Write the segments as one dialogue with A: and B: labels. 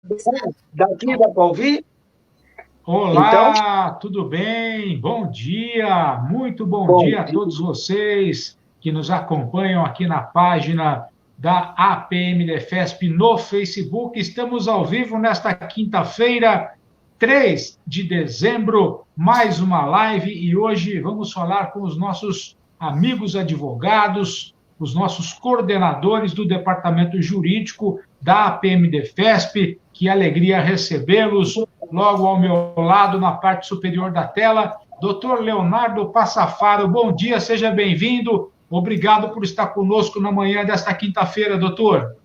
A: Daqui dá para ouvir? Então,
B: Olá, tudo bem? Bom dia, muito bom
A: bom
B: dia a
A: dia.
B: todos vocês que nos acompanham aqui na página da APMDefesp no Facebook. Estamos ao vivo nesta quinta-feira, 3 de dezembro, mais uma live e hoje vamos falar com os nossos amigos advogados, os nossos coordenadores do Departamento Jurídico da APMDefesp. Que alegria recebê-los logo ao meu lado, na parte superior da tela, Dr. Leonardo Passafaro. Bom dia, seja bem-vindo. Obrigado por estar conosco na manhã desta quinta-feira, doutor.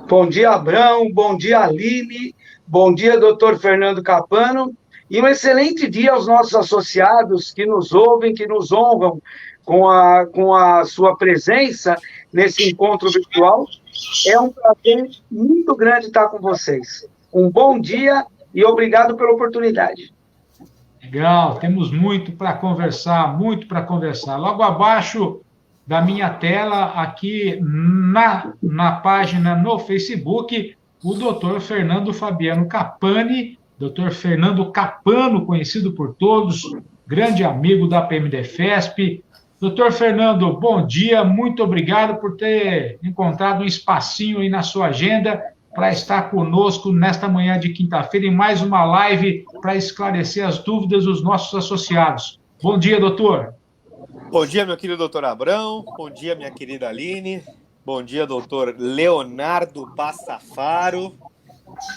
A: Bom dia, Abrão. Bom dia, Aline. Bom dia, doutor Fernando Capano. E um excelente dia aos nossos associados que nos ouvem, que nos honram com a sua presença nesse encontro virtual. É um prazer muito grande estar com vocês. Um bom dia e obrigado pela oportunidade.
B: Legal, temos muito para conversar, muito para conversar. Logo abaixo da minha tela, aqui na página no Facebook, o doutor Fernando Fabiano Capani, doutor Fernando Capano, conhecido por todos, grande amigo da PMDefesp. Doutor Fernando, bom dia, muito obrigado por ter encontrado um espacinho aí na sua agenda para estar conosco nesta manhã de quinta-feira em mais uma live para esclarecer as dúvidas dos nossos associados. Bom dia, doutor.
C: Bom dia, meu querido doutor Abrão. Bom dia, minha querida Aline. Bom dia, doutor Leonardo Passafaro.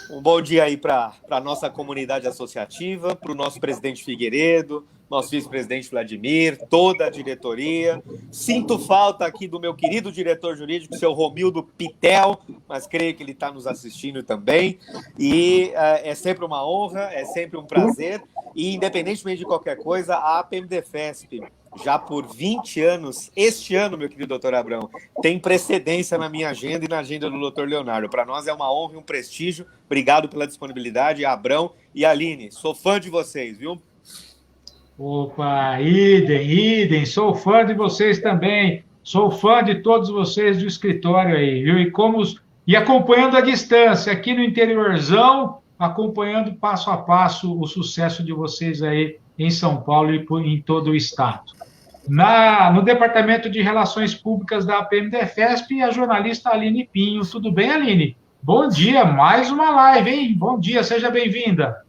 C: Um bom dia aí para a nossa comunidade associativa, para o nosso presidente Figueiredo, nosso vice-presidente Vladimir, toda a diretoria. Sinto falta aqui do meu querido diretor jurídico, seu Romildo Pitel, mas creio que ele está nos assistindo também. E é sempre uma honra, é sempre um prazer. E, independentemente de qualquer coisa, a APMDefesp, já por 20 anos, este ano, meu querido doutor Abrão, tem precedência na minha agenda e na agenda do doutor Leonardo. Para nós é uma honra e um prestígio. Obrigado pela disponibilidade, Abrão e Aline. Sou fã de vocês, viu?
B: Opa, idem, sou fã de vocês também, sou fã de todos vocês do escritório aí, viu? E acompanhando à distância, aqui no interiorzão, acompanhando passo a passo o sucesso de vocês aí em São Paulo e em todo o estado. No Departamento de Relações Públicas da APMDefesp, a jornalista Aline Pinho. Tudo bem, Aline? Bom dia, mais uma live, hein? Bom dia, seja bem-vinda.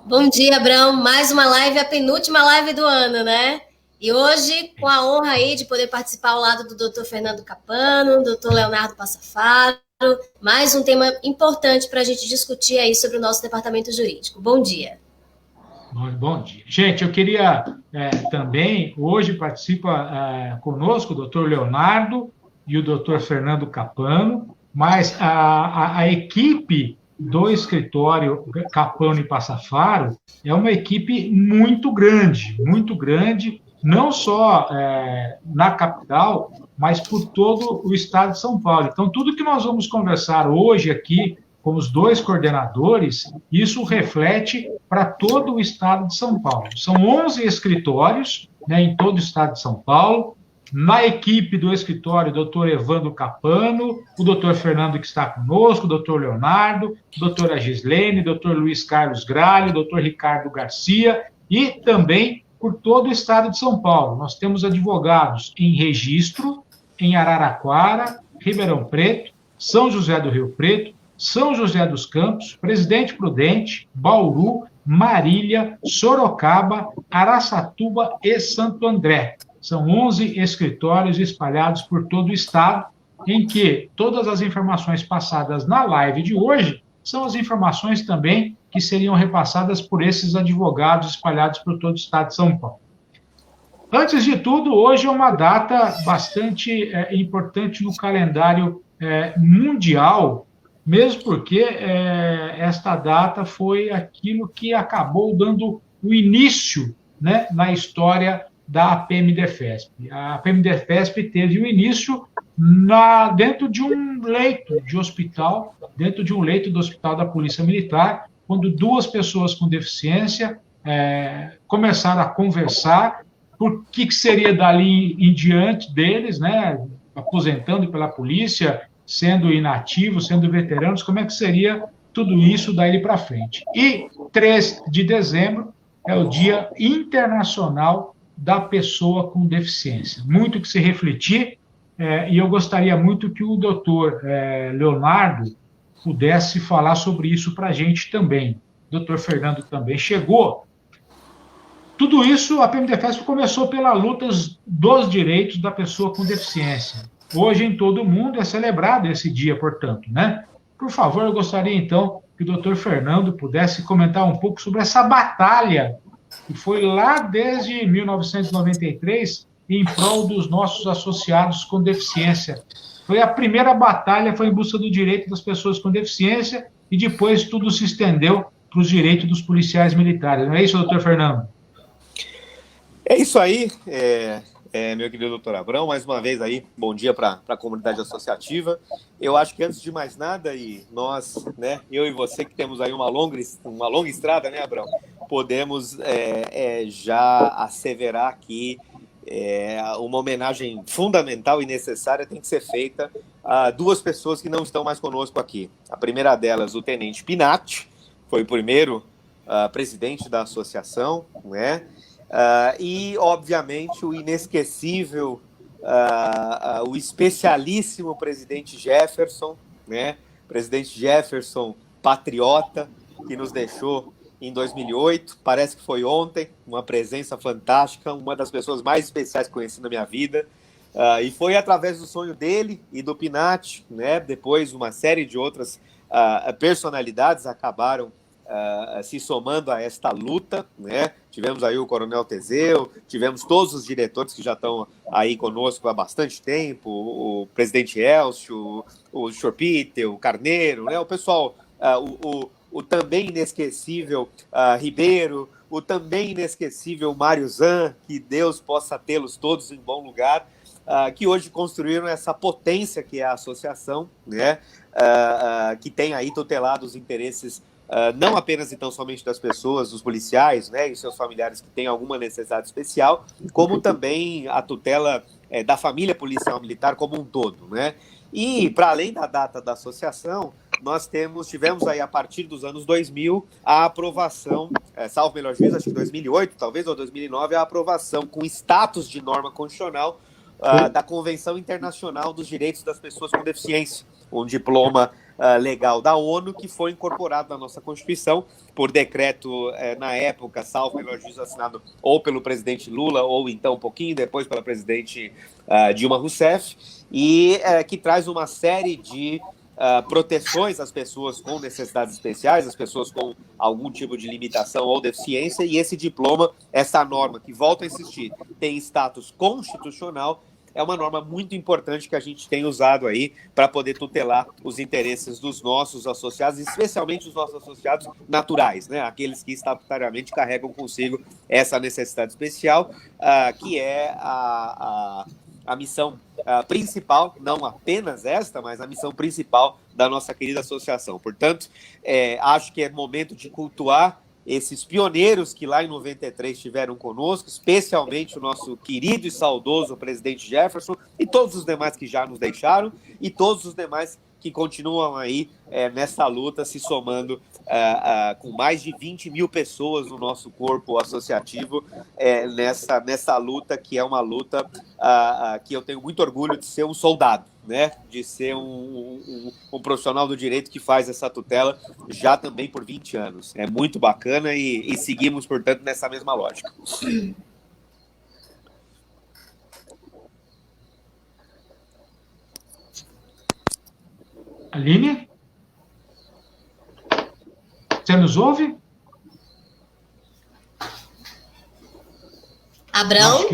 D: Bom dia, Abrão. Mais uma live, a penúltima live do ano, né? E hoje, com a honra aí de poder participar ao lado do doutor Fernando Capano, doutor Leonardo Passafaro, mais um tema importante para a gente discutir aí sobre o nosso departamento jurídico. Bom dia.
B: Bom dia. Gente, eu queria também, hoje participa conosco o doutor Leonardo e o doutor Fernando Capano, mas a equipe do escritório Capano e Passafaro é uma equipe muito grande, não só na capital, mas por todo o estado de São Paulo. Então, tudo que nós vamos conversar hoje aqui com os dois coordenadores, isso reflete para todo o estado de São Paulo. São 11 escritórios, né, em todo o estado de São Paulo. Na equipe do escritório, doutor Evandro Capano, o doutor Fernando que está conosco, o doutor Leonardo, a doutora Gislene, o doutor Luiz Carlos Gralho, o doutor Ricardo Garcia, e também por todo o estado de São Paulo. Nós temos advogados em Registro, em Araraquara, Ribeirão Preto, São José do Rio Preto, São José dos Campos, Presidente Prudente, Bauru, Marília, Sorocaba, Araçatuba e Santo André. São 11 escritórios espalhados por todo o estado, em que todas as informações passadas na live de hoje são as informações também que seriam repassadas por esses advogados espalhados por todo o estado de São Paulo. Antes de tudo, hoje é uma data bastante importante no calendário mundial, mesmo porque esta data foi aquilo que acabou dando o início, né, na história da APMDefesp. A APMDefesp teve o início dentro de um leito de hospital, dentro de um leito do Hospital da Polícia Militar, quando duas pessoas com deficiência começaram a conversar por que seria dali em diante deles, né, aposentando pela polícia, sendo inativos, sendo veteranos, como é que seria tudo isso daí para frente. E 3 de dezembro é o Dia Internacional da Pessoa com Deficiência. Muito que se refletir, e eu gostaria muito que o doutor Leonardo pudesse falar sobre isso para a gente também. O doutor Fernando também chegou. Tudo isso, a PMDFESP começou pela luta dos direitos da pessoa com deficiência. Hoje, em todo o mundo, é celebrado esse dia, portanto, né? Por favor, eu gostaria, então, que o doutor Fernando pudesse comentar um pouco sobre essa batalha que foi lá desde 1993 em prol dos nossos associados com deficiência. Foi a primeira batalha, foi em busca do direito das pessoas com deficiência e depois tudo se estendeu para os direitos dos policiais militares. Não é isso, doutor Fernando?
C: É isso aí, meu querido doutor Abrão, mais uma vez aí, bom dia para a comunidade associativa. Eu acho que antes de mais nada, e nós, né, eu e você que temos aí uma longa estrada, né, Abrão, podemos já asseverar que uma homenagem fundamental e necessária tem que ser feita a 2 pessoas que não estão mais conosco aqui. A primeira delas, o Tenente Pinatti, foi o primeiro presidente da associação, né? E, obviamente, o inesquecível, o especialíssimo presidente Jefferson, né? Presidente Jefferson, patriota, que nos deixou em 2008, parece que foi ontem, uma presença fantástica, uma das pessoas mais especiais que conheci na minha vida, e foi através do sonho dele e do Pinatti, né? Depois uma série de outras personalidades acabaram se somando a esta luta, né? Tivemos aí o Coronel Teseu, tivemos todos os diretores que já estão aí conosco há bastante tempo, o presidente Elcio, o Sr. Peter, o Carneiro, né? O pessoal, o também inesquecível Ribeiro, o também inesquecível Mário Zan, que Deus possa tê-los todos em bom lugar, que hoje construíram essa potência que é a associação, né? Que tem aí tutelado os interesses não apenas e tão somente das pessoas, dos policiais, né, e seus familiares que têm alguma necessidade especial, como também a tutela da família policial militar como um todo, né? E, para além da data da associação, nós tivemos aí, a partir dos anos 2000, a aprovação, salvo melhor juízo, acho que 2008, talvez, ou 2009, a aprovação com status de norma constitucional da Convenção Internacional dos Direitos das Pessoas com Deficiência, um diploma legal da ONU que foi incorporado na nossa Constituição por decreto, na época, salvo melhor juízo, assinado ou pelo presidente Lula ou então um pouquinho depois pela presidente Dilma Rousseff, e que traz uma série de proteções às pessoas com necessidades especiais, às pessoas com algum tipo de limitação ou deficiência, e esse diploma, essa norma, que volto a insistir, tem status constitucional, é uma norma muito importante que a gente tem usado aí para poder tutelar os interesses dos nossos associados, especialmente os nossos associados naturais, né? Aqueles que estatutariamente carregam consigo essa necessidade especial, que é a missão principal, não apenas esta, mas a missão principal da nossa querida associação. Portanto, acho que é momento de cultuar esses pioneiros que lá em 93 estiveram conosco, especialmente o nosso querido e saudoso presidente Jefferson e todos os demais que já nos deixaram e todos os demais que continuam aí nessa luta, se somando com mais de 20 mil pessoas no nosso corpo associativo nessa luta, que é uma luta que eu tenho muito orgulho de ser um soldado, né? De ser um profissional do direito que faz essa tutela já também por 20 anos. É muito bacana e seguimos, portanto, nessa mesma lógica.
B: Aline? Você nos ouve?
D: Abrão?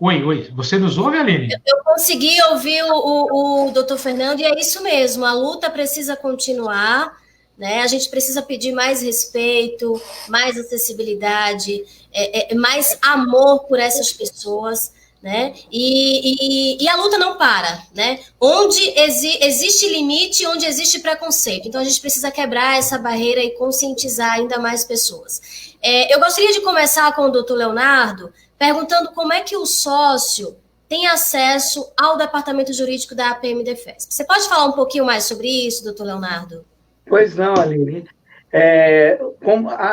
B: Oi. Você nos ouve, Aline?
D: Eu consegui ouvir o doutor Fernando, e é isso mesmo, a luta precisa continuar, né? A gente precisa pedir mais respeito, mais acessibilidade, mais amor por essas pessoas, né? E a luta não para, né? Onde existe limite, onde existe preconceito. Então a gente precisa quebrar essa barreira e conscientizar ainda mais pessoas. Eu gostaria de começar com o doutor Leonardo, perguntando como é que o sócio tem acesso ao departamento jurídico da PMDFESP. Você pode falar um pouquinho mais sobre isso, doutor Leonardo?
A: Pois não, Aline.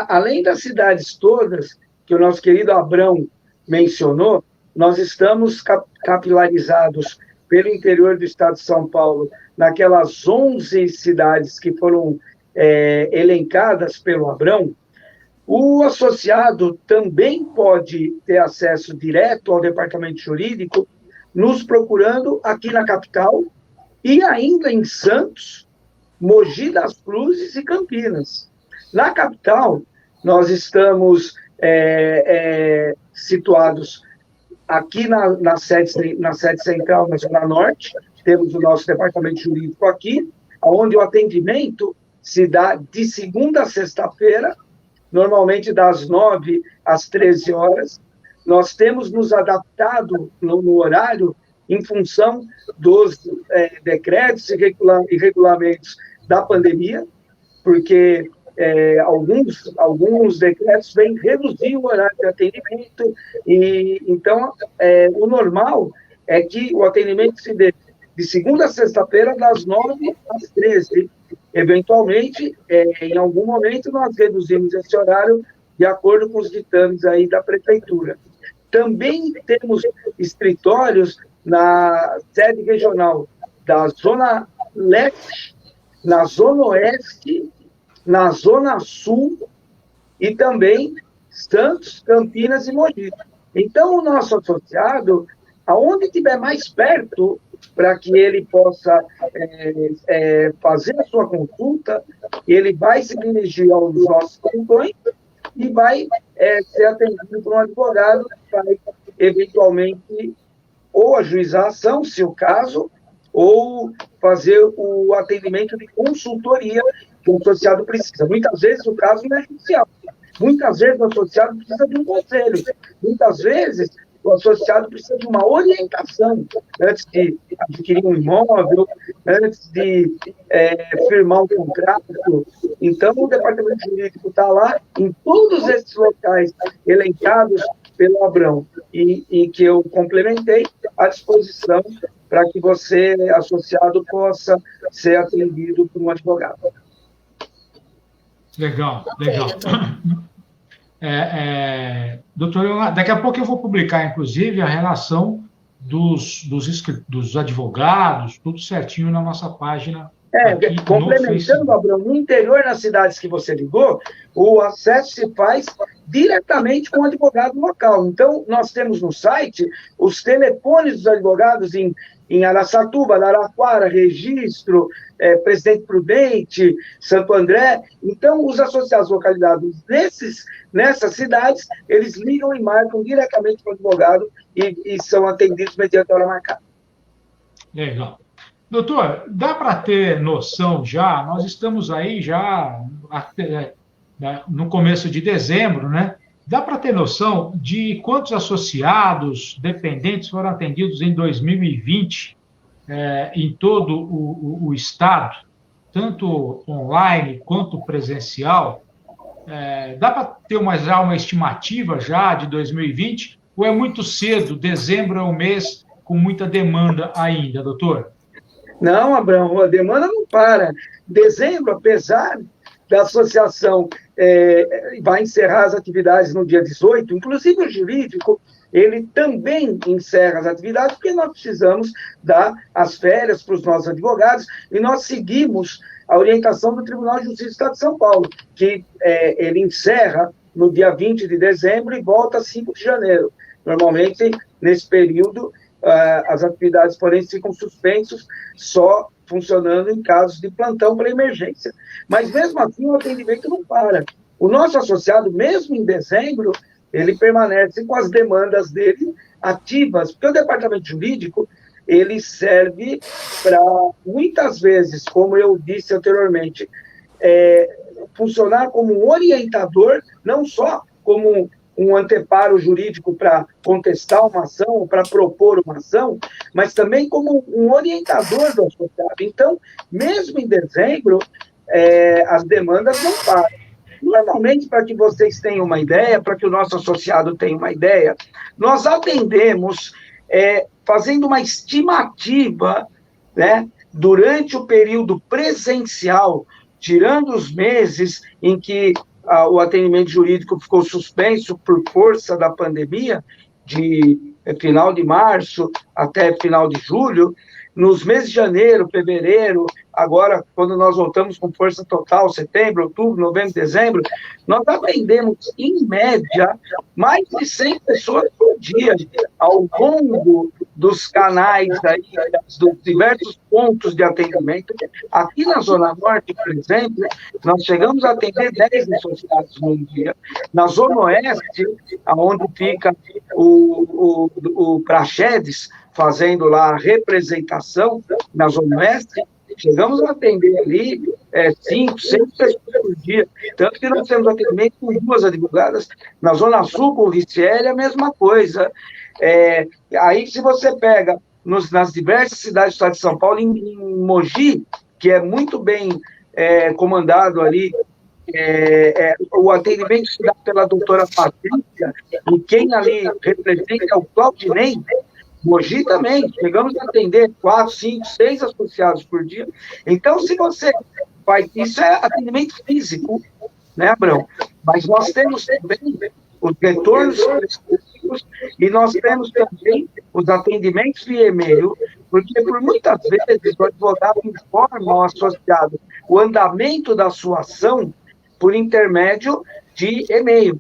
A: Além das cidades todas que o nosso querido Abrão mencionou, nós estamos capilarizados pelo interior do estado de São Paulo, naquelas 11 cidades que foram elencadas pelo Abrão. O associado também pode ter acesso direto ao departamento jurídico, nos procurando aqui na capital e ainda em Santos, Mogi das Cruzes e Campinas. Na capital, nós estamos situados aqui na sede central, na Zona Norte, temos o nosso departamento jurídico aqui, onde o atendimento se dá de segunda a sexta-feira, normalmente das 9 às 13 horas. Nós temos nos adaptado no horário em função dos decretos e regulamentos da pandemia, porque alguns decretos vêm reduzir o horário de atendimento, e então o normal é que o atendimento se dê de segunda a sexta-feira, das 9 às 13. Eventualmente, em algum momento, nós reduzimos esse horário de acordo com os ditames aí da prefeitura. Também temos escritórios na sede regional da Zona Leste, na Zona Oeste, na Zona Sul e também Santos, Campinas e Mogi. Então, o nosso associado, aonde estiver mais perto, para que ele possa fazer a sua consulta, ele vai se dirigir aos nossos plantões e vai ser atendido por um advogado que vai, eventualmente, ou ajuizar a ação, se o caso, ou fazer o atendimento de consultoria que o associado precisa. Muitas vezes o caso não é judicial. Muitas vezes o associado precisa de um conselho. Muitas vezes o associado precisa de uma orientação antes de adquirir um imóvel, antes de firmar um contrato. Então, o departamento jurídico está lá em todos esses locais elencados pelo Abrão e que eu complementei à disposição para que você, associado, possa ser atendido por um advogado.
B: Legal. Doutor Leonardo, daqui a pouco eu vou publicar, inclusive, a relação dos advogados, tudo certinho na nossa página.
A: Complementando, Abrão, no interior, nas cidades que você ligou, o acesso se faz diretamente com o advogado local. Então, nós temos no site os telefones dos advogados em Araçatuba, Araraquara, Registro, Presidente Prudente, Santo André. Então, os associados localizados nessas cidades, eles ligam e marcam diretamente com o advogado e são atendidos mediante a hora marcada.
B: Legal. Doutor, dá para ter noção já, nós estamos aí já no começo de dezembro, né? Dá para ter noção de quantos associados dependentes foram atendidos em 2020 em todo o estado, tanto online quanto presencial? Dá para ter já uma estimativa já de 2020? Ou é muito cedo? Dezembro é um mês com muita demanda ainda, doutor?
A: Não, Abrão, a demanda não para. Dezembro, apesar da associação vai encerrar as atividades no dia 18, inclusive o jurídico, ele também encerra as atividades, porque nós precisamos dar as férias para os nossos advogados, e nós seguimos a orientação do Tribunal de Justiça do Estado de São Paulo, que ele encerra no dia 20 de dezembro e volta 5 de janeiro. Normalmente, nesse período, as atividades, porém, ficam suspensas, só funcionando em casos de plantão para emergência. Mas, mesmo assim, o atendimento não para. O nosso associado, mesmo em dezembro, ele permanece com as demandas dele ativas, porque o departamento jurídico, ele serve para, muitas vezes, como eu disse anteriormente, funcionar como um orientador, não só como um anteparo jurídico para contestar uma ação ou para propor uma ação, mas também como um orientador do associado. Então, mesmo em dezembro, as demandas não param. Normalmente, para que vocês tenham uma ideia, para que o nosso associado tenha uma ideia, nós atendemos fazendo uma estimativa, né, durante o período presencial tirando os meses em que o atendimento jurídico ficou suspenso por força da pandemia, de final de março até final de julho, nos meses de janeiro, fevereiro, agora, quando nós voltamos com força total, setembro, outubro, novembro, dezembro, nós atendemos, em média, mais de 100 pessoas por dia, ao longo dos canais, aí, dos diversos pontos de atendimento. Aqui na Zona Norte, por exemplo, nós chegamos a atender 10 associados num dia. Na Zona Oeste, onde fica o Praxedes, fazendo lá a representação na Zona Oeste, chegamos a atender ali 5, 6 pessoas por dia, tanto que nós temos atendimento com 2 advogadas. Na Zona Sul, com o Ricieli, a mesma coisa. Aí, se você pega nas diversas cidades do estado de São Paulo, em Mogi, que é muito bem comandado ali, o atendimento se dá pela doutora Patrícia, e quem ali representa é o Claudinei. Mogi também, chegamos a atender 4, 5, 6 associados por dia. Então, se você faz... Isso é atendimento físico, né, Abrão? Mas nós temos também os retornos específicos e nós temos também os atendimentos via e-mail, porque por muitas vezes o advogado informa ao associado o andamento da sua ação por intermédio de e-mail.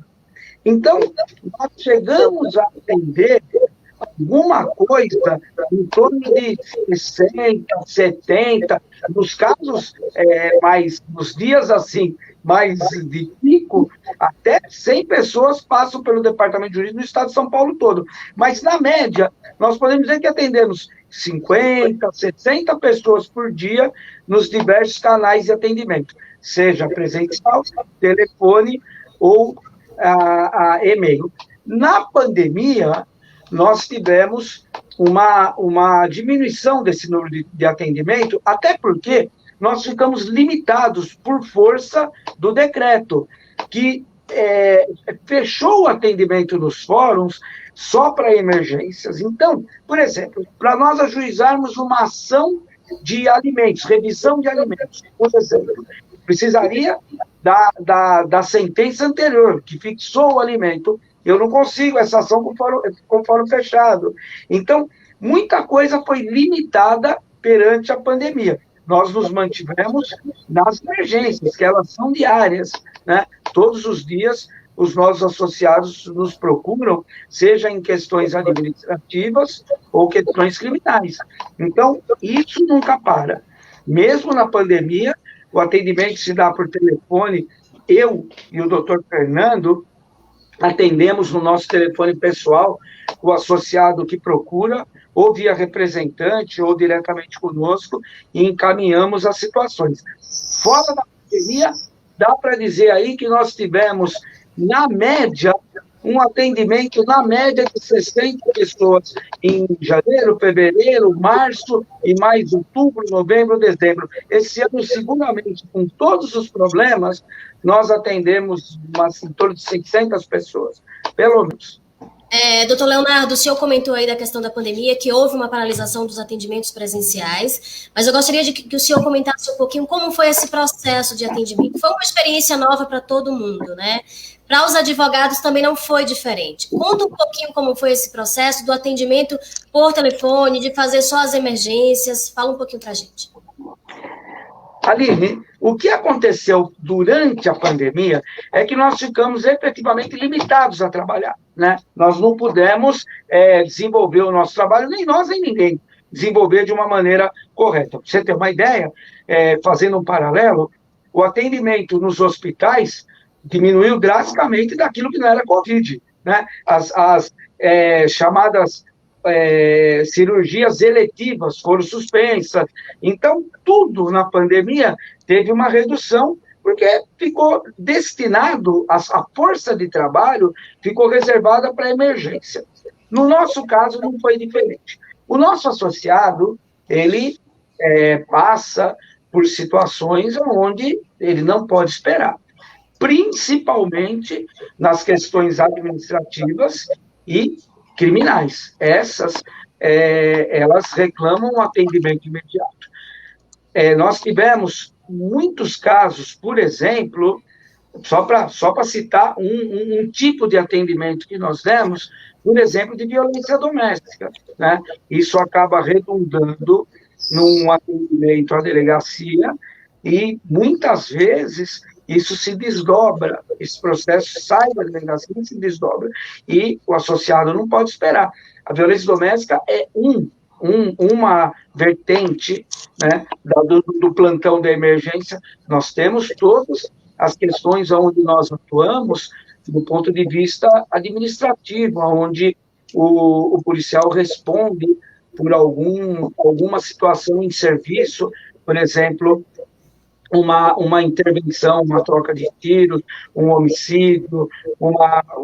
A: Então, nós chegamos a atender alguma coisa em torno de 60, 70, nos casos nos dias assim, mais de pico, até 100 pessoas passam pelo departamento jurídico no estado de São Paulo todo. Mas, na média, nós podemos dizer que atendemos 50, 60 pessoas por dia nos diversos canais de atendimento, seja presencial, telefone ou e-mail. Na pandemia, nós tivemos uma diminuição desse número de atendimento, até porque nós ficamos limitados por força do decreto, que fechou o atendimento nos fóruns só para emergências. Então, por exemplo, para nós ajuizarmos uma ação de alimentos, revisão de alimentos, por exemplo, precisaria da sentença anterior, que fixou o alimento. Eu não consigo essa ação com fórum fechado. Então, muita coisa foi limitada perante a pandemia. Nós nos mantivemos nas emergências, que elas são diárias, né? Todos os dias, os nossos associados nos procuram, seja em questões administrativas ou questões criminais. Então, isso nunca para. Mesmo na pandemia, o atendimento se dá por telefone. Eu e o doutor Fernando atendemos no nosso telefone pessoal o associado que procura, ou via representante, ou diretamente conosco, e encaminhamos as situações. Fora da pandemia, dá para dizer aí que nós tivemos, na média, um atendimento, na média, de 60 pessoas em janeiro, fevereiro, março, e mais outubro, novembro, dezembro. Esse ano, seguramente, com todos os problemas, nós atendemos em torno de 600 pessoas, pelo menos.
D: Doutor Leonardo, o senhor comentou aí da questão da pandemia, que houve uma paralisação dos atendimentos presenciais, mas eu gostaria de que o senhor comentasse um pouquinho como foi esse processo de atendimento. Foi uma experiência nova para todo mundo, né? Para os advogados também não foi diferente. Conta um pouquinho como foi esse processo do atendimento por telefone, de fazer só as emergências. Fala um pouquinho para a gente.
A: Aline, o que aconteceu durante a pandemia é que nós ficamos efetivamente limitados a trabalhar, né? Nós não pudemos desenvolver o nosso trabalho, nem nós, nem ninguém, desenvolver de uma maneira correta. Para você ter uma ideia, fazendo um paralelo, o atendimento nos hospitais diminuiu drasticamente daquilo que não era Covid, né? As chamadas cirurgias eletivas foram suspensas. Então, tudo na pandemia teve uma redução, porque ficou destinado, a força de trabalho ficou reservada para emergência. No nosso caso, não foi diferente. O nosso associado, ele passa por situações onde ele não pode esperar, principalmente nas questões administrativas e criminais. Essas, elas reclamam um atendimento imediato. Nós tivemos muitos casos, por exemplo, só para citar um tipo de atendimento que nós demos, por exemplo, de violência doméstica, né? Isso acaba redundando num atendimento à delegacia e, muitas vezes, isso se desdobra, esse processo sai da delegacia e se desdobra, e o associado não pode esperar. A violência doméstica é uma vertente, né, do plantão da emergência. Nós temos todas as questões onde nós atuamos do ponto de vista administrativo, onde o policial responde por alguma situação em serviço, por exemplo, uma intervenção, uma troca de tiros, um homicídio,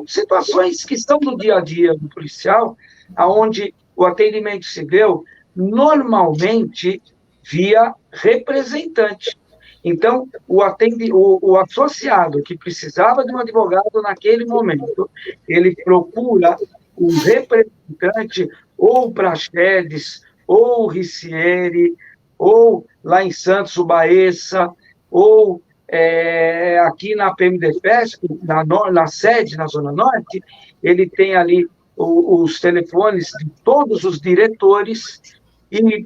A: situações que estão no dia a dia do policial, onde o atendimento se deu normalmente via representante. Então, o associado que precisava de um advogado naquele momento, ele procura um representante ou Praxedes, ou Ricieri, ou lá em Santos, o Baessa, ou aqui na PMDFESP, na sede, na Zona Norte, ele tem ali os telefones de todos os diretores, e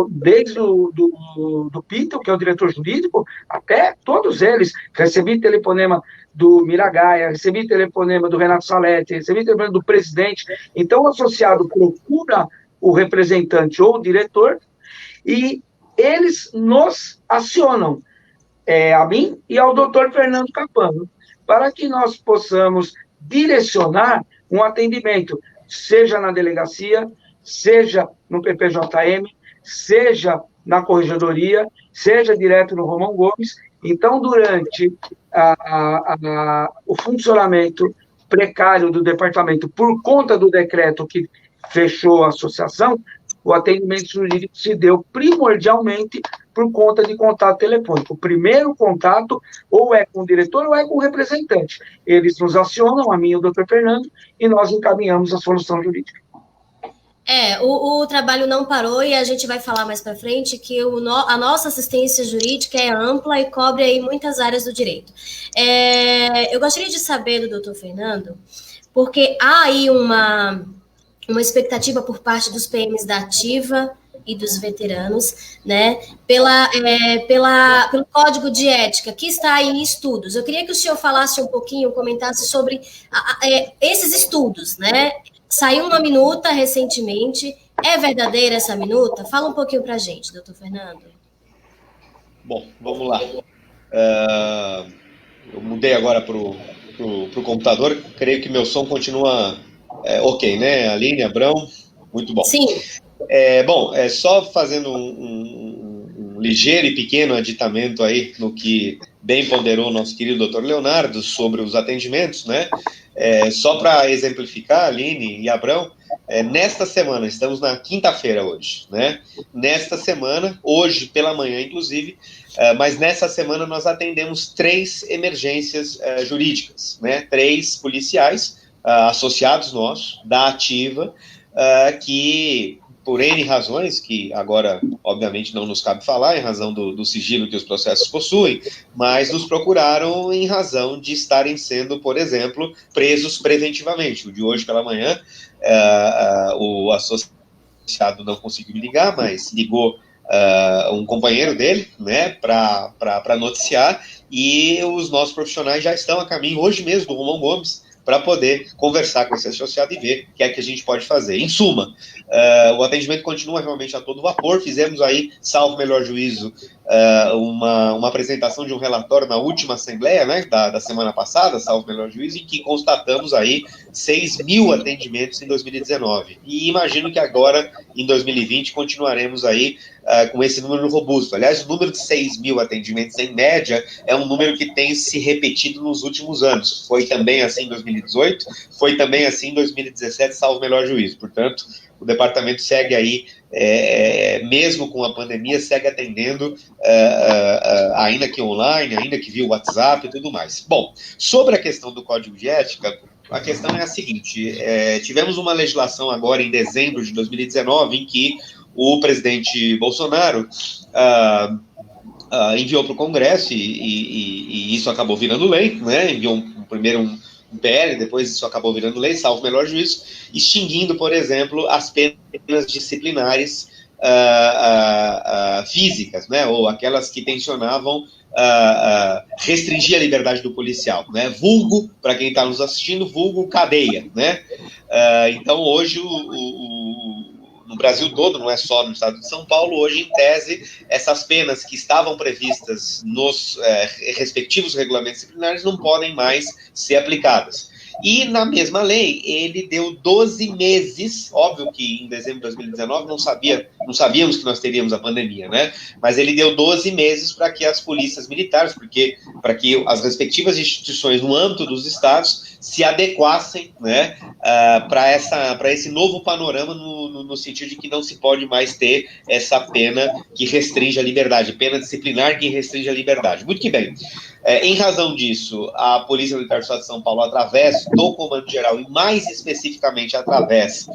A: desde do Pinto, que é o diretor jurídico, até todos eles. Recebi telefonema do Miragaia, recebi telefonema do Renato Salete, recebi telefonema do presidente. Então, o associado procura o representante ou o diretor, e eles nos acionam, a mim e ao doutor Fernando Capano, para que nós possamos direcionar um atendimento, seja na delegacia, seja no PPJM, seja na corregedoria, seja direto no Romão Gomes. Então, durante o funcionamento precário do departamento, por conta do decreto que fechou a associação, o atendimento jurídico se deu primordialmente por conta de contato telefônico. O primeiro contato ou é com o diretor ou é com o representante. Eles nos acionam, a mim e o doutor Fernando, e nós encaminhamos a solução jurídica.
D: O trabalho não parou, e a gente vai falar mais para frente que a nossa assistência jurídica é ampla e cobre aí muitas áreas do direito. Eu gostaria de saber do doutor Fernando, porque há aí uma expectativa por parte dos PMs da ativa e dos veteranos, né, pelo código de ética que está aí em estudos. Eu queria que o senhor falasse um pouquinho, comentasse sobre esses estudos, né? Saiu uma minuta recentemente. É verdadeira essa minuta? Fala um pouquinho para a gente, doutor Fernando.
C: Bom, vamos lá. Eu mudei agora para o computador. Creio que meu som continua ok, né? Aline, Abrão, muito bom.
D: Sim.
C: Só fazendo um ligeiro e pequeno aditamento aí no que bem ponderou o nosso querido doutor Leonardo sobre os atendimentos, né? Só para exemplificar, Aline e Abrão, nesta semana, estamos na quinta-feira hoje, né? Nesta semana, hoje pela manhã, inclusive, mas nessa semana nós atendemos 3 emergências jurídicas, né? 3 policiais associados nossos, da ativa, que, por N razões, que agora, obviamente, não nos cabe falar, em razão do sigilo que os processos possuem, mas nos procuraram em razão de estarem sendo, por exemplo, presos preventivamente. O de hoje pela manhã, o associado não conseguiu me ligar, mas ligou um companheiro dele, né, para noticiar, e os nossos profissionais já estão a caminho, hoje mesmo, do Romão Gomes, para poder conversar com esse associado e ver o que é que a gente pode fazer. Em suma, o atendimento continua realmente a todo vapor. Fizemos aí, salvo melhor juízo, uma apresentação de um relatório na última assembleia, né, da semana passada, salvo melhor juízo, em que constatamos aí 6.000 atendimentos em 2019. E imagino que agora, em 2020, continuaremos aí com esse número robusto. Aliás, o número de 6.000 atendimentos, em média, é um número que tem se repetido nos últimos anos. Foi também assim em 2018, foi também assim em 2017, salvo melhor juízo. Portanto, o departamento segue aí, mesmo com a pandemia, segue atendendo, ainda que online, ainda que via WhatsApp e tudo mais. Bom, sobre a questão do Código de Ética, a questão é a seguinte: tivemos uma legislação agora em dezembro de 2019, em que o presidente Bolsonaro
E: enviou para o Congresso e isso acabou virando lei, né? Enviou primeiro um PL, depois isso acabou virando lei, salvo o melhor juízo, extinguindo, por exemplo, as penas disciplinares físicas, né? Ou aquelas que tensionavam restringir a liberdade do policial, né? Vulgo, para quem está nos assistindo, vulgo cadeia, né? Então, hoje, no Brasil todo, não é só no estado de São Paulo, hoje, em tese, essas penas que estavam previstas nos respectivos regulamentos disciplinares não podem mais ser aplicadas. E, na mesma lei, ele deu 12 meses, óbvio que em dezembro de 2019 não sabíamos que nós teríamos a pandemia, né? Mas ele deu 12 meses para que as polícias militares, para que as respectivas instituições no âmbito dos estados se adequassem, né, para esse novo panorama no sentido de que não se pode mais ter essa pena que restringe a liberdade, pena disciplinar que restringe a liberdade. Muito que bem. Em razão disso, a Polícia Militar do Estado de São Paulo, através do Comando Geral, e mais especificamente através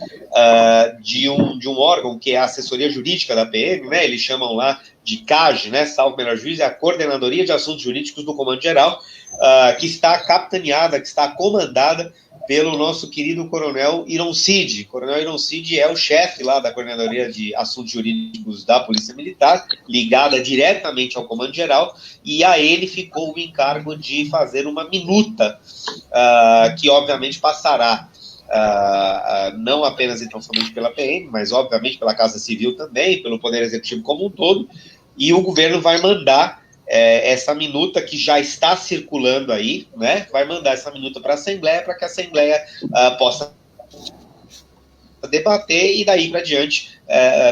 E: de um órgão que é a assessoria jurídica da PM, né, eles chamam lá de CAG, né, salvo o melhor juízo, é a Coordenadoria de Assuntos Jurídicos do Comando Geral, que está capitaneada, que está comandada pelo nosso querido Coronel Ironcide. Coronel Ironcide é o chefe lá da Coordenadoria de Assuntos Jurídicos da Polícia Militar, ligada diretamente ao Comando Geral, e a ele ficou o encargo de fazer uma minuta, que obviamente passará não apenas então somente pela PM, mas obviamente pela Casa Civil também, pelo Poder Executivo como um todo, e o governo vai mandar essa minuta que já está circulando aí, né? Vai mandar essa minuta para a Assembleia, para que a Assembleia possa debater e daí para diante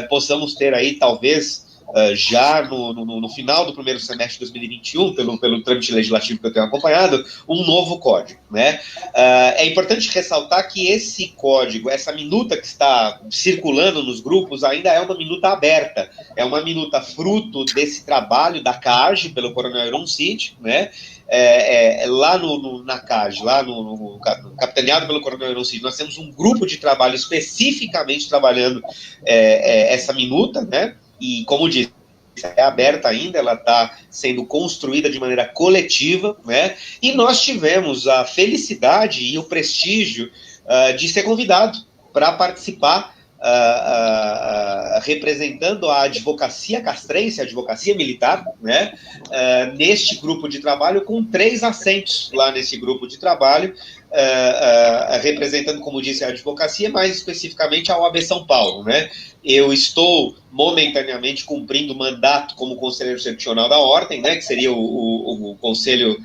E: possamos ter aí, talvez, já no final do primeiro semestre de 2021, pelo trâmite legislativo que eu tenho acompanhado, um novo código, né? É importante ressaltar que esse código, essa minuta que está circulando nos grupos, ainda é uma minuta aberta, é uma minuta fruto desse trabalho da CAG, pelo Coronel Ironcide, né? Lá na CAG, lá no capitaneado pelo Coronel Ironcide, nós temos um grupo de trabalho especificamente trabalhando essa minuta, né? E, como disse, é aberta ainda, ela está sendo construída de maneira coletiva, né? E nós tivemos a felicidade e o prestígio de ser convidado para participar, representando a advocacia castrense, a advocacia militar, né? Neste grupo de trabalho, com 3 assentos lá nesse grupo de trabalho, representando, como disse, a advocacia, mais especificamente a OAB São Paulo, né? Eu estou momentaneamente cumprindo o mandato como conselheiro excepcional da Ordem, né, que seria o conselho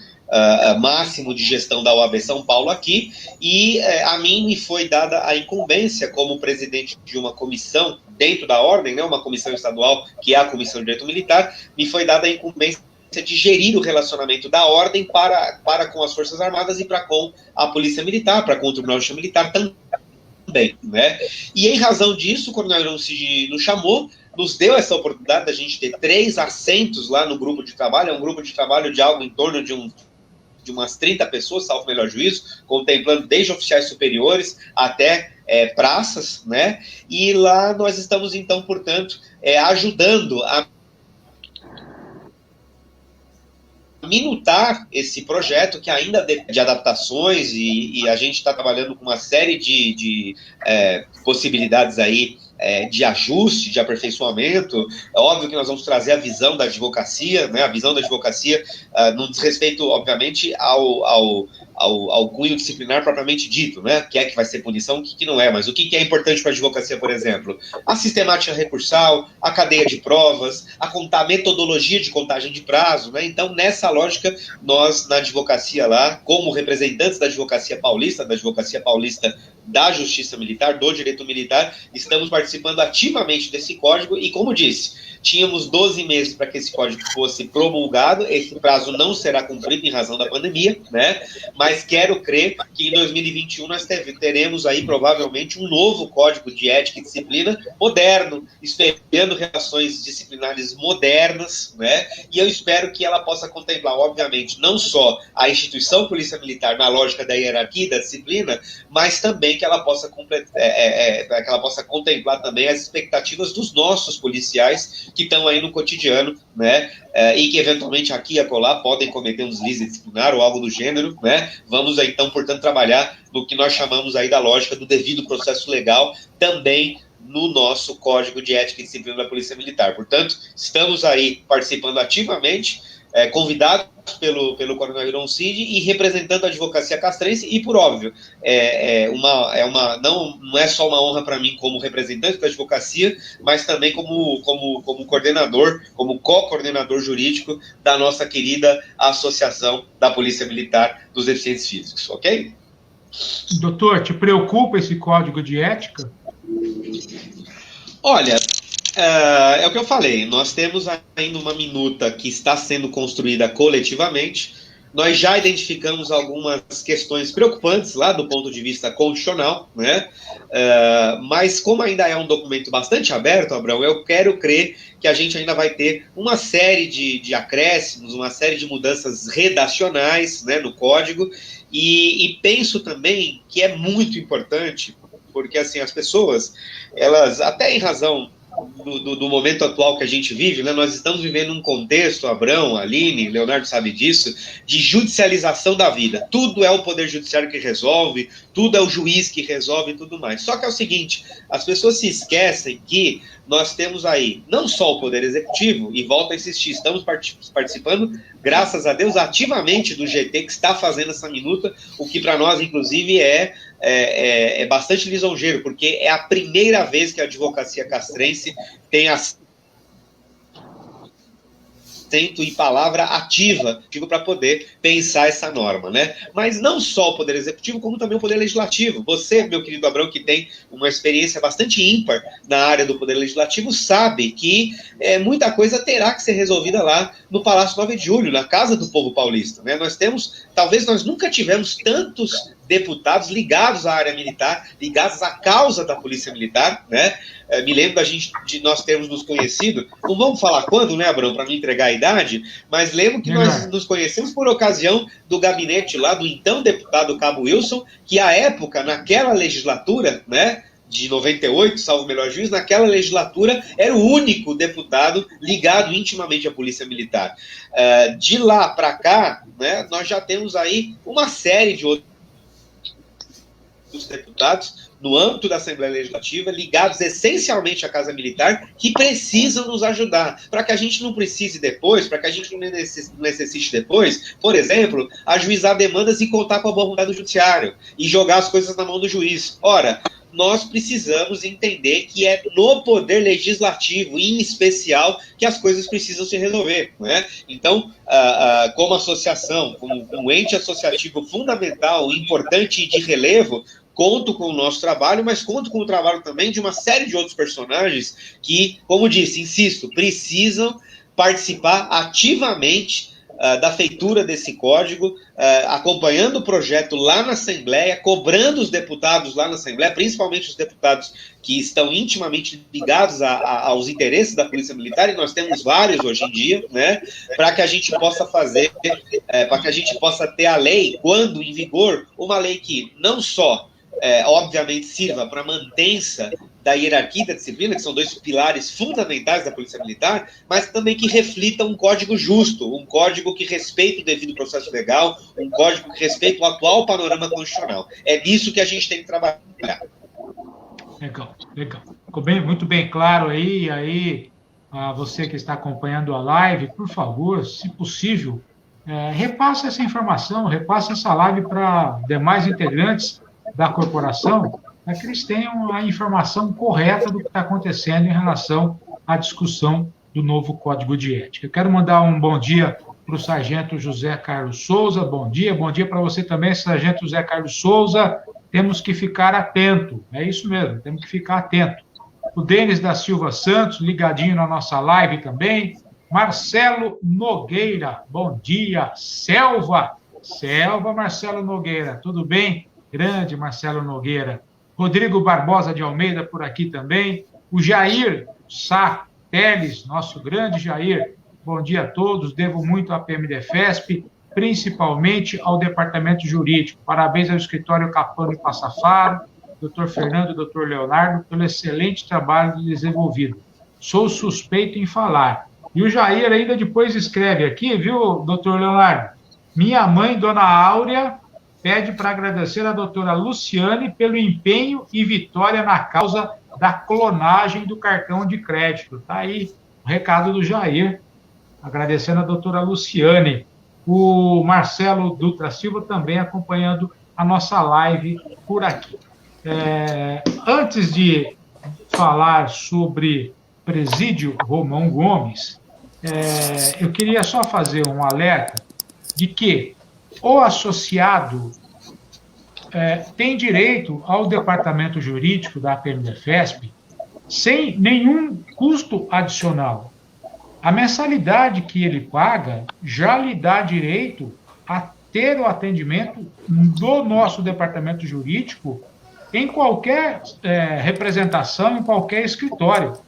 E: máximo de gestão da OAB São Paulo aqui, e a mim me foi dada a incumbência como presidente de uma comissão dentro da Ordem, né, uma comissão estadual, que é a Comissão de Direito Militar, me foi dada a incumbência de gerir o relacionamento da Ordem para com as Forças Armadas e para com a Polícia Militar, para com o Tribunal de Justiça Militar também, né? E em razão disso, o Coronel Ironcide nos chamou, nos deu essa oportunidade da gente ter 3 assentos lá no grupo de trabalho, é um grupo de trabalho de algo em torno de umas 30 pessoas, salvo o melhor juízo, contemplando desde oficiais superiores até praças, né? E lá nós estamos, então, portanto, ajudando a minutar esse projeto que ainda de adaptações e a gente está trabalhando com uma série de possibilidades aí de ajuste, de aperfeiçoamento. É óbvio que nós vamos trazer a visão da advocacia, né? A visão da advocacia no desrespeito, obviamente, ao cunho disciplinar propriamente dito, né? O que é que vai ser punição, o que não é, mas o que é importante para a advocacia, por exemplo? A sistemática recursal, a cadeia de provas, a metodologia de contagem de prazo, né? Então, nessa lógica, nós, na advocacia lá, como representantes da advocacia paulista da Justiça Militar, do Direito Militar, estamos participando ativamente desse código e, como disse, tínhamos 12 meses para que esse código fosse promulgado, esse prazo não será cumprido em razão da pandemia, né? Mas quero crer que em 2021 nós teremos aí provavelmente um novo código de ética e disciplina moderno, espelhando relações disciplinares modernas, né? E eu espero que ela possa contemplar, obviamente, não só a instituição Polícia Militar na lógica da hierarquia e da disciplina, mas também também que ela possa que ela possa contemplar também as expectativas dos nossos policiais que estão aí no cotidiano, né, e que eventualmente aqui e acolá podem cometer um deslize disciplinar ou algo do gênero, né. Vamos então, portanto, trabalhar no que nós chamamos aí da lógica do devido processo legal, também no nosso Código de Ética e Disciplina da Polícia Militar. Portanto, estamos aí participando ativamente, convidados pelo Coronel Iron Cid e representando a advocacia castrense, e por óbvio, não é só uma honra para mim como representante da advocacia, mas também como coordenador, como co-coordenador jurídico da nossa querida Associação da Polícia Militar dos Deficientes Físicos, ok?
B: Doutor, te preocupa esse código de ética?
E: Olha, é o que eu falei, nós temos ainda uma minuta que está sendo construída coletivamente, nós já identificamos algumas questões preocupantes lá do ponto de vista constitucional, né? Mas como ainda é um documento bastante aberto, Abrão, eu quero crer que a gente ainda vai ter uma série de acréscimos, uma série de mudanças redacionais, né, no código, e penso também que é muito importante, porque assim, as pessoas, elas, até em razão do momento atual que a gente vive, né, nós estamos vivendo um contexto, Abrão, Aline, Leonardo sabe disso, de judicialização da vida. Tudo é o Poder Judiciário que resolve, tudo é o juiz que resolve e tudo mais. Só que é o seguinte, as pessoas se esquecem que nós temos aí não só o Poder Executivo, e volto a insistir, estamos participando, graças a Deus, ativamente do GT, que está fazendo essa minuta, o que para nós, inclusive, é bastante lisonjeiro, porque é a primeira vez que a advocacia castrense tem assento e palavra ativa para poder pensar essa norma, né? Mas não só o Poder Executivo, como também o Poder Legislativo. Você, meu querido Abrão, que tem uma experiência bastante ímpar na área do Poder Legislativo, sabe que muita coisa terá que ser resolvida lá no Palácio 9 de Julho, na Casa do Povo Paulista, né? Talvez nós nunca tivemos tantos deputados ligados à área militar, ligados à causa da Polícia Militar, né? Me lembro de nós termos nos conhecido, não vamos falar quando, né, Abrão, para não entregar a idade, mas lembro que nós nos conhecemos por ocasião do gabinete lá do então deputado Cabo Wilson, que à época, naquela legislatura, né, de 98, salvo o melhor juiz, naquela legislatura era o único deputado ligado intimamente à Polícia Militar. De lá para cá, né, nós já temos aí uma série de outros deputados no âmbito da Assembleia Legislativa, ligados essencialmente à Casa Militar, que precisam nos ajudar, para que a gente não precise depois, para que a gente não necessite depois, por exemplo, ajuizar demandas e contar com a boa vontade do judiciário, e jogar as coisas na mão do juiz. Ora, nós precisamos entender que é no Poder Legislativo, em especial, que as coisas precisam se resolver, né? Então, como associação, como um ente associativo fundamental, importante e de relevo, conto com o nosso trabalho, mas conto com o trabalho também de uma série de outros personagens que, como disse, insisto, precisam participar ativamente da feitura desse código, acompanhando o projeto lá na Assembleia, cobrando os deputados lá na Assembleia, principalmente os deputados que estão intimamente ligados aos interesses da Polícia Militar, e nós temos vários hoje em dia, né, para que a gente possa para que a gente possa ter a lei, quando em vigor, uma lei que não só obviamente sirva para a mantença da hierarquia da disciplina, que são dois pilares fundamentais da Polícia Militar, mas também que reflita um código justo, um código que respeite o devido processo legal, um código que respeite o atual panorama constitucional. É disso que a gente tem que trabalhar.
B: Legal. Ficou muito bem claro aí, você que está acompanhando a live, por favor, se possível, repasse essa informação, repasse essa live para demais integrantes da corporação, para que eles tenham a informação correta do que está acontecendo em relação à discussão do novo Código de Ética. Eu quero mandar um bom dia para o Sargento José Carlos Souza. Bom dia para você também, Sargento José Carlos Souza. Temos que ficar atento, é isso mesmo, temos que ficar atento. O Denis da Silva Santos, ligadinho na nossa live também. Marcelo Nogueira, bom dia. Selva, Marcelo Nogueira, tudo bem? Grande Marcelo Nogueira. Rodrigo Barbosa de Almeida por aqui também. O Jair Sá Teles, nosso grande Jair. Bom dia a todos. Devo muito à PMDFESP, principalmente ao Departamento Jurídico. Parabéns ao Escritório Capano e Passafaro doutor Fernando e doutor Leonardo, pelo excelente trabalho desenvolvido. Sou suspeito em falar. E o Jair ainda depois escreve aqui, viu, doutor Leonardo? Minha mãe, dona Áurea, pede para agradecer a doutora Luciane pelo empenho e vitória na causa da clonagem do cartão de crédito. Está aí o recado do Jair, agradecendo a doutora Luciane. O Marcelo Dutra Silva também acompanhando a nossa live por aqui. Antes de falar sobre presídio Romão Gomes, eu queria só fazer um alerta de que o associado tem direito ao departamento jurídico da APMDefesp sem nenhum custo adicional. A mensalidade que ele paga já lhe dá direito a ter o atendimento do nosso departamento jurídico em qualquer representação, em qualquer escritório.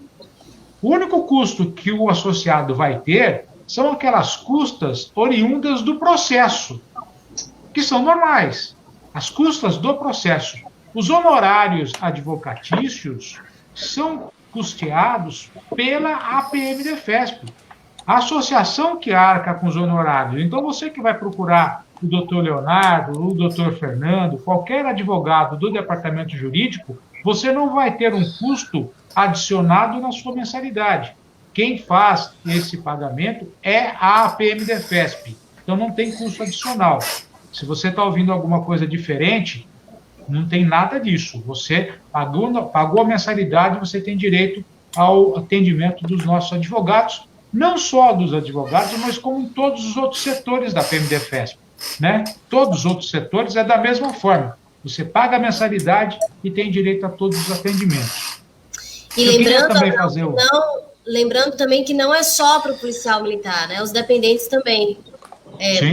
B: O único custo que o associado vai ter são aquelas custas oriundas do processo, que são normais, as custas do processo. Os honorários advocatícios são custeados pela APMDefesp, a associação que arca com os honorários. Então, você que vai procurar o doutor Leonardo, o doutor Fernando, qualquer advogado do departamento jurídico, você não vai ter um custo adicionado na sua mensalidade. Quem faz esse pagamento é a APMDefesp. Então, não tem custo adicional. Se você está ouvindo alguma coisa diferente, não tem nada disso. Você pagou a mensalidade, você tem direito ao atendimento dos nossos advogados, não só dos advogados, mas como todos os outros setores da APMDefesp, né? Todos os outros setores é da mesma forma. Você paga a mensalidade e tem direito a todos os atendimentos.
D: E lembrando também que não é só para o policial militar, né? Os dependentes também.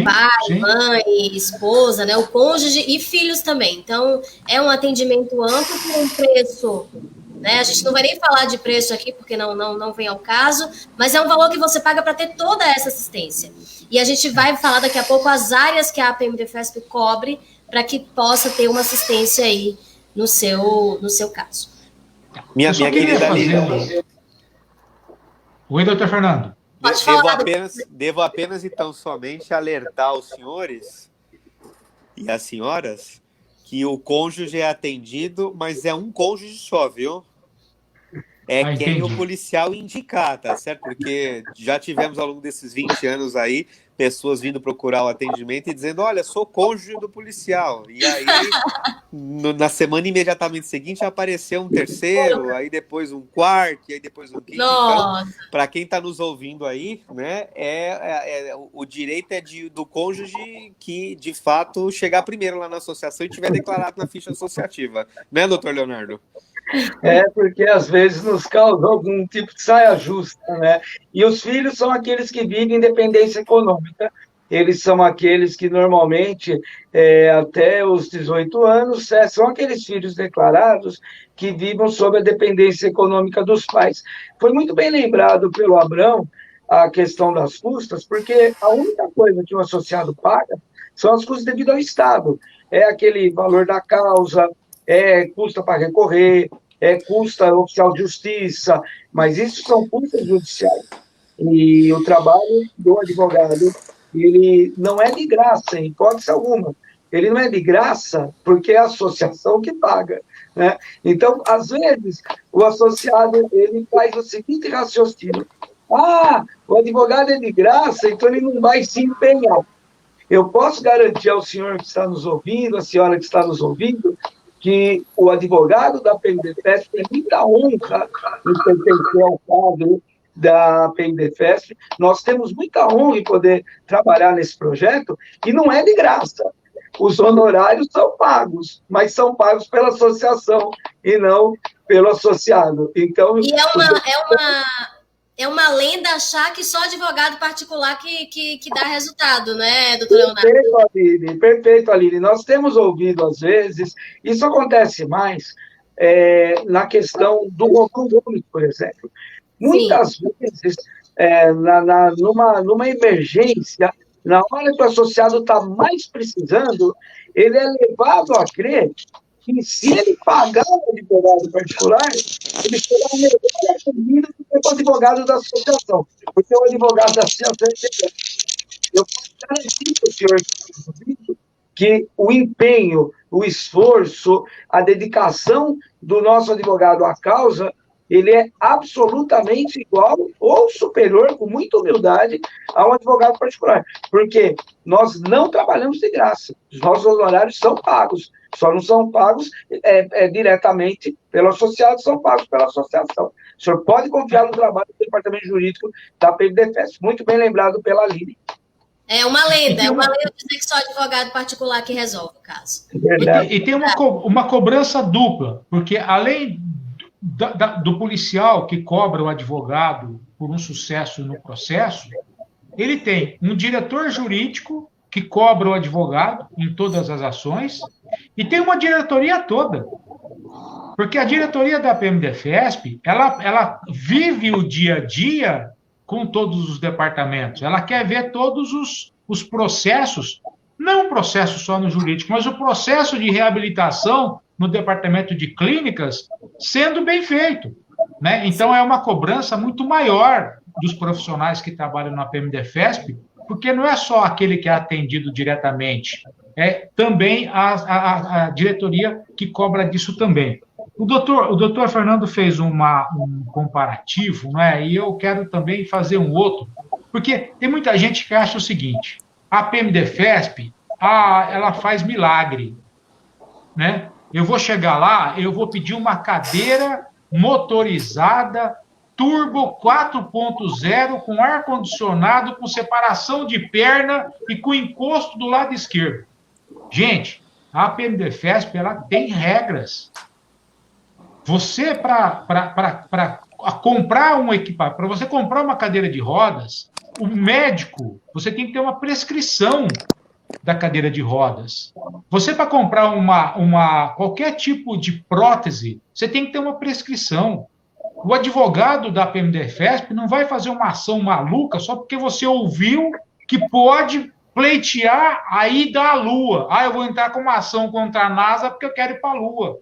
D: Pai, mãe, esposa, né, o cônjuge e filhos também. Então, é um atendimento amplo por um preço, né? A gente não vai nem falar de preço aqui, porque não vem ao caso, mas é um valor que você paga para ter toda essa assistência. E a gente vai falar daqui a pouco as áreas que a APMDefesp cobre para que possa ter uma assistência aí no seu caso.
C: Minha querida Lívia.
B: Oi, doutor Fernando.
C: Devo apenas, então, somente alertar os senhores e as senhoras que o cônjuge é atendido, mas é um cônjuge só, viu? Quem o policial indicar, tá certo? Porque já tivemos ao longo desses 20 anos aí, pessoas vindo procurar o atendimento e dizendo, olha, sou cônjuge do policial. E aí, na semana imediatamente seguinte, apareceu um terceiro, aí depois um quarto, e aí depois um quinto. Então, para quem está nos ouvindo aí, né, o direito é do cônjuge que, de fato, chegar primeiro lá na associação e tiver declarado na ficha associativa. Né, doutor Leonardo?
A: Porque às vezes nos causa algum tipo de saia justa, né? E os filhos são aqueles que vivem independência econômica, eles são aqueles que normalmente, até os 18 anos, são aqueles filhos declarados que vivem sob a dependência econômica dos pais. Foi muito bem lembrado pelo Abrão a questão das custas, porque a única coisa que o associado paga são as custas devido ao Estado. É aquele valor da causa, custa para recorrer, custa oficial de justiça, mas isso são custas judiciais. E o trabalho do advogado, ele não é de graça, em hipótese alguma. Ele não é de graça porque é a associação que paga, né? Então, às vezes, o associado ele faz o seguinte raciocínio: o advogado é de graça, então ele não vai se empenhar. Eu posso garantir ao senhor que está nos ouvindo, à senhora que está nos ouvindo, que o advogado da APMDefesp tem muita honra em pertencer ao quadro da APMDefesp. Nós temos muita honra em poder trabalhar nesse projeto, e não é de graça. Os honorários são pagos, mas são pagos pela associação e não pelo associado. Então,
D: e é uma lenda achar que só advogado particular que dá resultado, né, doutor Leonardo?
A: Perfeito, Aline. Nós temos ouvido, às vezes, isso acontece mais na questão do Romão Gomes, por exemplo. Muitas vezes, numa emergência, na hora que o associado está mais precisando, ele é levado a crer que se ele pagar um advogado particular, ele será melhor atendido do que o advogado da associação. Porque o advogado da associação, eu posso garantir para o senhor que o empenho, o esforço, a dedicação do nosso advogado à causa, ele é absolutamente igual ou superior, com muita humildade, a um advogado particular. Porque nós não trabalhamos de graça. Os nossos honorários são pagos. Só não são pagos diretamente pelo associado, são pagos pela associação. O senhor pode confiar no trabalho do departamento jurídico da PMDFESP. Muito bem lembrado pela Aline.
D: É uma lenda dizer que só advogado particular que resolve o caso.
B: E tem uma cobrança dupla, porque além do policial que cobra o advogado por um sucesso no processo, ele tem um diretor jurídico que cobra o advogado em todas as ações, e tem uma diretoria toda. Porque a diretoria da PMDFESP, ela vive o dia a dia com todos os departamentos. Ela quer ver todos os processos, não um processo só no jurídico, mas o processo de reabilitação no departamento de clínicas sendo bem feito, né? Então, é uma cobrança muito maior dos profissionais que trabalham na PMDFESP, porque não é só aquele que é atendido diretamente, é também a diretoria que cobra disso também. O doutor Fernando fez um comparativo, né? E eu quero também fazer um outro, porque tem muita gente que acha o seguinte: a PMDFESP, ela faz milagre, né? Eu vou chegar lá, eu vou pedir uma cadeira motorizada, turbo 4.0, com ar-condicionado, com separação de perna e com encosto do lado esquerdo. Gente, a PMDFESP, ela tem regras. Você, para comprar um equipamento, para você comprar uma cadeira de rodas, o médico, você tem que ter uma prescrição da cadeira de rodas. Você, para comprar qualquer tipo de prótese, você tem que ter uma prescrição. O advogado da PMDFESP não vai fazer uma ação maluca só porque você ouviu que pode pleitear a ida à Lua. Eu vou entrar com uma ação contra a NASA porque eu quero ir para a Lua.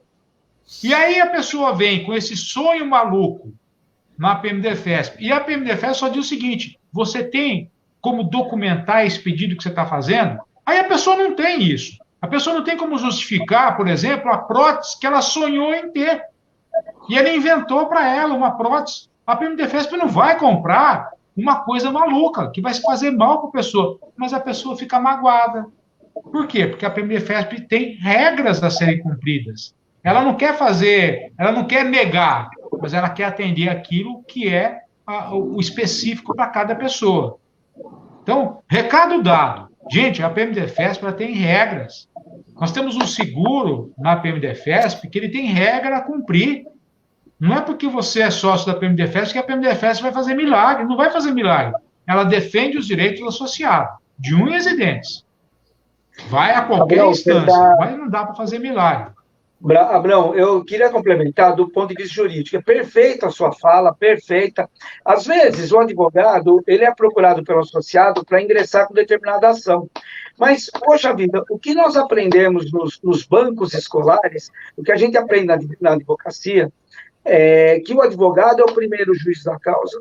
B: E aí a pessoa vem com esse sonho maluco na PMDFESP, e a PMDFESP só diz o seguinte: você tem como documentar esse pedido que você está fazendo? Aí a pessoa não tem isso. A pessoa não tem como justificar, por exemplo, a prótese que ela sonhou em ter. E ele inventou para ela uma prótese. A PMDFESP não vai comprar uma coisa maluca, que vai se fazer mal para a pessoa, mas a pessoa fica magoada. Por quê? Porque a PMDFESP tem regras a serem cumpridas. Ela não quer negar, mas ela quer atender aquilo que é o específico para cada pessoa. Então, recado dado. Gente, a PMDFESP ela tem regras. Nós temos um seguro na PMDFESP que ele tem regra a cumprir. Não é porque você é sócio da PMDFESP que a PMDFESP vai fazer milagre. Não vai fazer milagre. Ela defende os direitos do associado, de unhas e dentes. Vai a qualquer instância, mas não dá para fazer milagre.
A: Abrão, eu queria complementar do ponto de vista jurídico. É perfeita a sua fala, perfeita. Às vezes, o advogado, ele é procurado pelo associado para ingressar com determinada ação. Mas, poxa vida, o que nós aprendemos nos bancos escolares, o que a gente aprende na advocacia, é que o advogado é o primeiro juiz da causa.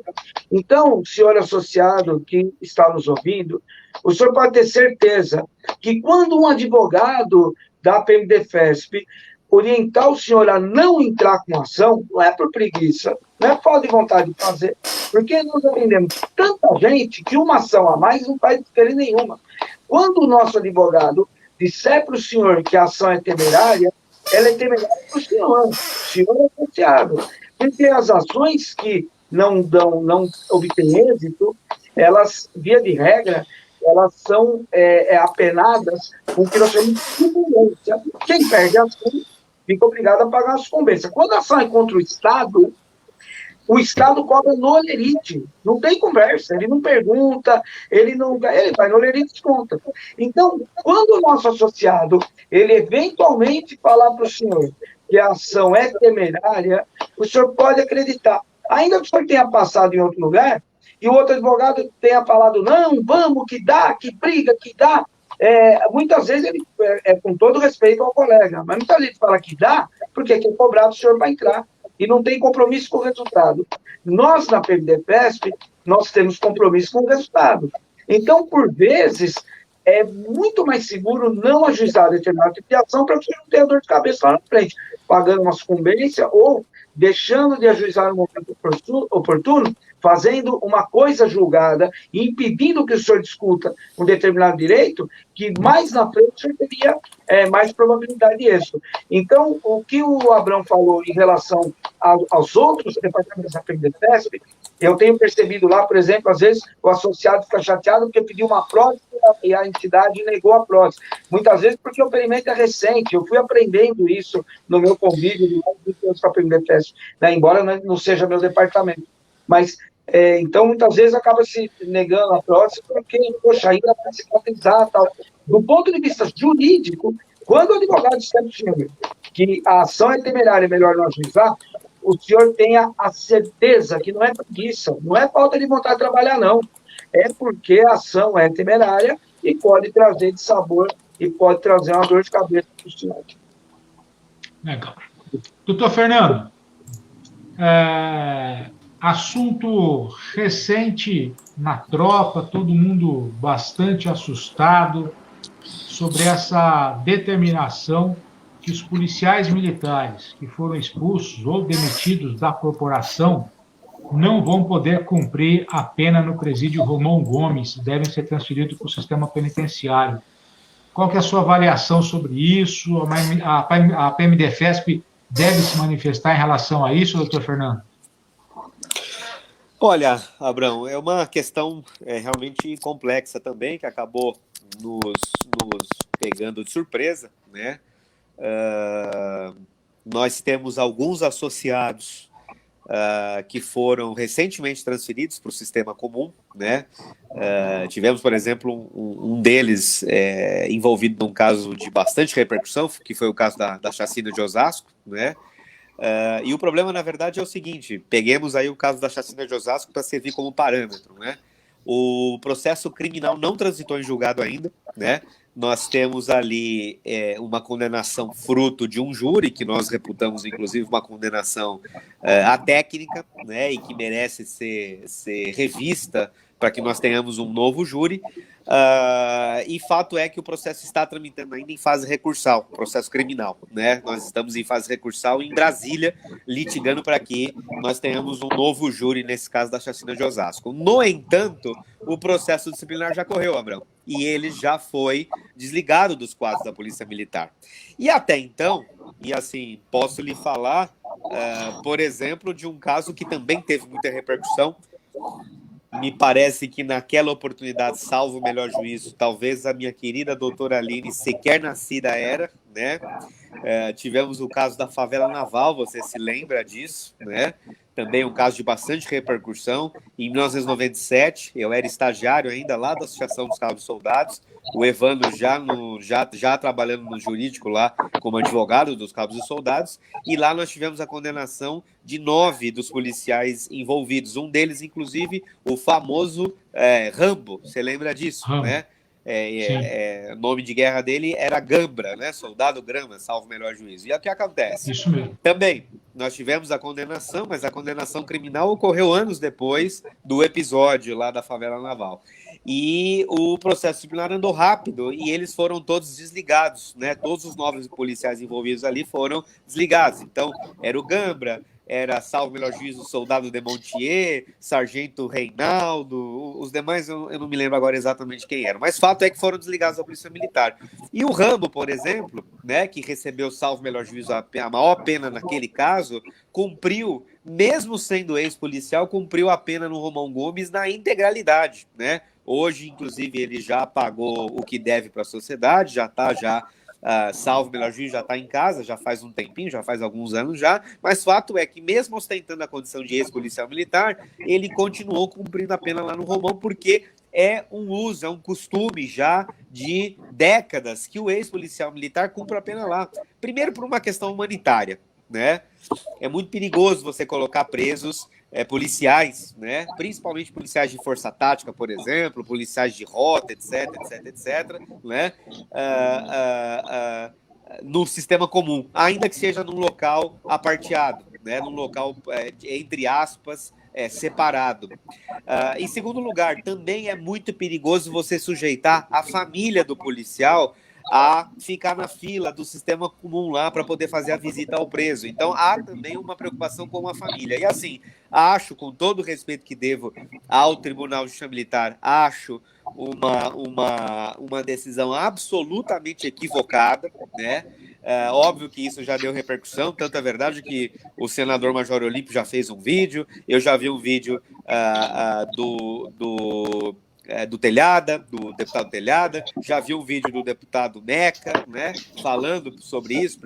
A: Então, senhor associado que está nos ouvindo, o senhor pode ter certeza que quando um advogado da PMDFESP orientar o senhor a não entrar com ação, não é por preguiça, não é por falta de vontade de fazer, porque nós aprendemos tanta gente que uma ação a mais não faz diferença nenhuma. Quando o nosso advogado disser para o senhor que a ação é temerária, ela é temerária para o senhor é associado. Porque as ações que não obtêm êxito, elas, via de regra, elas são apenadas com o que nós chamamos de sucumbência. Quem perde a ação fica obrigado a pagar a sucumbência. Quando a ação é contra o Estado cobra no olerite. Não tem conversa, ele não pergunta, ele vai no olerite e desconta. Então, quando o nosso associado, ele eventualmente falar para o senhor que a ação é temerária, o senhor pode acreditar. Ainda que o senhor tenha passado em outro lugar, e o outro advogado tenha falado, não, vamos, que dá, que briga, que dá, muitas vezes ele, com todo respeito ao colega, mas muita gente fala que dá, porque quer cobrar do senhor para entrar, e não tem compromisso com o resultado. Nós, na PMDPESP, nós temos compromisso com o resultado. Então, por vezes, é muito mais seguro não ajuizar determinado tipo de ação para que você não tenha dor de cabeça lá na frente, pagando uma sucumbência ou deixando de ajuizar no momento oportuno, fazendo uma coisa julgada e impedindo que o senhor discuta um determinado direito, que mais na frente o senhor teria mais probabilidade de êxito. Então, o que o Abrão falou em relação aos outros departamentos da PMDPESP, eu tenho percebido lá, por exemplo, às vezes o associado fica chateado porque pediu uma prótese e a entidade negou a prótese. Muitas vezes porque o ferimento é recente. Eu fui aprendendo isso no meu convívio de anos com a PMDPESP, né? Embora não seja meu departamento. Mas, então, muitas vezes acaba se negando a prótese porque, poxa, ainda vai cicatrizar e tal. Do ponto de vista jurídico, quando o advogado disser que a ação é temerária, é melhor não ajuizar, o senhor tenha a certeza que não é preguiça, não é falta de vontade de trabalhar, não. É porque a ação é temerária e pode trazer dissabor e pode trazer uma dor de cabeça para o senhor.
B: Legal. Doutor Fernando, assunto recente na tropa, todo mundo bastante assustado sobre essa determinação que os policiais militares que foram expulsos ou demitidos da corporação não vão poder cumprir a pena no presídio Romão Gomes, devem ser transferidos para o sistema penitenciário. Qual que é a sua avaliação sobre isso? A PMDFESP deve se manifestar em relação a isso, doutor Fernando?
C: Olha, Abrão, é uma questão realmente complexa também, que acabou nos pegando de surpresa, né? Nós temos alguns associados que foram recentemente transferidos para o sistema comum, né? Tivemos, por exemplo, um deles envolvido num caso de bastante repercussão, que foi o caso da chacina de Osasco, né? E o problema, na verdade, é o seguinte: peguemos aí o caso da chacina de Osasco para servir como parâmetro, né? O processo criminal não transitou em julgado ainda, né? Nós temos ali uma condenação fruto de um júri, que nós reputamos, inclusive, uma condenação atécnica, né? E que merece ser revista para que nós tenhamos um novo júri. E fato é que o processo está tramitando ainda em fase recursal, processo criminal, né? Nós estamos em fase recursal em Brasília, litigando para que nós tenhamos um novo júri nesse caso da chacina de Osasco. No entanto, o processo disciplinar já correu, Abrão, e ele já foi desligado dos quadros da Polícia Militar. E até então, e assim, posso lhe falar, por exemplo, de um caso que também teve muita repercussão. Me parece que naquela oportunidade, salvo o melhor juízo, talvez a minha querida doutora Aline sequer nascida era, né? Tivemos o caso da favela naval, você se lembra disso, né? Também um caso de bastante repercussão. Em 1997, eu era estagiário ainda lá da Associação dos Cabos Soldados, o Evandro já trabalhando no jurídico lá como advogado dos Cabos e Soldados, e lá nós tivemos a condenação de 9 dos policiais envolvidos, um deles, inclusive, o famoso Rambo, você lembra disso,
B: Rambo,
C: né? O nome de guerra dele era Gambra, né? Soldado Grama, salvo o melhor juízo. E o que acontece?
B: Isso mesmo.
C: Também, nós tivemos a condenação, mas a condenação criminal ocorreu anos depois do episódio lá da favela naval. E o processo disciplinar andou rápido e eles foram todos desligados, né? Todos os 9 policiais envolvidos ali foram desligados. Então, era o Gambra, era, salvo o melhor juízo, o soldado Demontier, sargento Reinaldo, os demais eu não me lembro agora exatamente quem eram, mas fato é que foram desligados da Polícia Militar. E o Rambo, por exemplo, né, que recebeu, salvo o melhor juízo, a maior pena naquele caso, cumpriu, mesmo sendo ex-policial, cumpriu a pena no Romão Gomes na integralidade, né? Hoje, inclusive, ele já pagou o que deve para a sociedade, já está salvo o melhor juízo, já está em casa, já faz um tempinho, já faz alguns anos já, mas fato é que mesmo ostentando a condição de ex-policial militar, ele continuou cumprindo a pena lá no Romão, porque é um uso, é um costume já de décadas que o ex-policial militar cumpra a pena lá. Primeiro por uma questão humanitária, né? É muito perigoso você colocar presos policiais, né? Principalmente policiais de força tática, por exemplo, policiais de rota, etc, né? No sistema comum, ainda que seja num local aparteado, né? Num local, entre aspas, separado. Em segundo lugar, também é muito perigoso você sujeitar a família do policial a ficar na fila do sistema comum lá para poder fazer a visita ao preso. Então, há também uma preocupação com a família. E assim, acho, com todo o respeito que devo ao Tribunal de Justiça Militar, acho uma decisão absolutamente equivocada, né? Óbvio que isso já deu repercussão, tanto é verdade que o senador Major Olímpio já fez um vídeo, eu já vi um vídeo do Telhada, do deputado Telhada, já vi um vídeo do deputado Meca, né, falando sobre isso,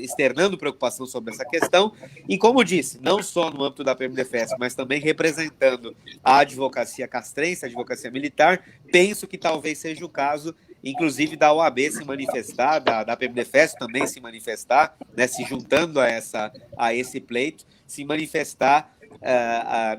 C: externando preocupação sobre essa questão, e como disse, não só no âmbito da PMDFES, mas também representando a advocacia castrense, a advocacia militar, penso que talvez seja o caso, inclusive da OAB se manifestar, da PMDFES também se manifestar, né, se juntando a esse pleito, se manifestar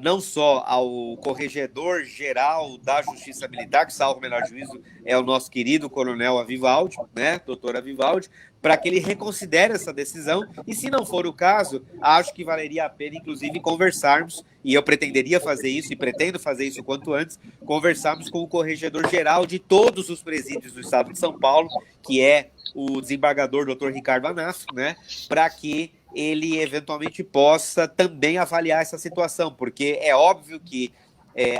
C: não só ao corregedor-geral da Justiça Militar, que, salvo o menor juízo, é o nosso querido coronel Avivaldi, né, doutor Avivaldi, para que ele reconsidere essa decisão, e se não for o caso, acho que valeria a pena, inclusive, conversarmos, e eu pretenderia fazer isso, e pretendo fazer isso quanto antes, conversarmos com o corregedor-geral de todos os presídios do estado de São Paulo, que é o desembargador doutor Ricardo Anaf, né, para que ele eventualmente possa também avaliar essa situação, porque é óbvio que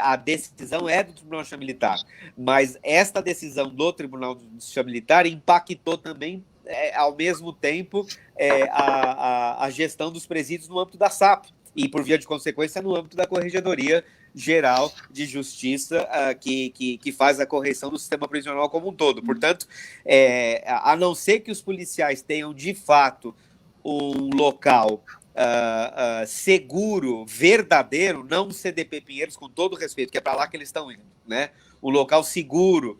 C: a decisão é do Tribunal de Justiça Militar, mas esta decisão do Tribunal de Justiça Militar impactou também, ao mesmo tempo, a gestão dos presídios no âmbito da SAP, e por via de consequência no âmbito da Corregedoria Geral de Justiça, que faz a correção do sistema prisional como um todo. Portanto, a não ser que os policiais tenham, de fato, um local seguro, verdadeiro, não um CDP Pinheiros, com todo respeito, que é para lá que eles estão indo, né? Um local seguro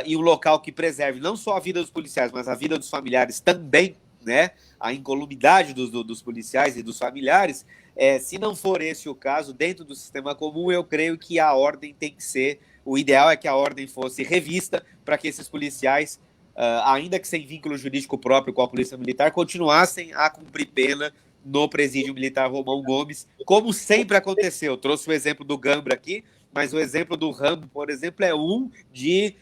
C: e um local que preserve não só a vida dos policiais, mas a vida dos familiares também, né? A incolumidade dos policiais e dos familiares. Se não for esse o caso, dentro do sistema comum, eu creio que a ordem tem que ser, o ideal é que a ordem fosse revista para que esses policiais, ainda que sem vínculo jurídico próprio com a Polícia Militar, continuassem a cumprir pena no Presídio Militar Romão Gomes, como sempre aconteceu. Eu trouxe o exemplo do Gambra aqui, mas o exemplo do Rambo, por exemplo, é um de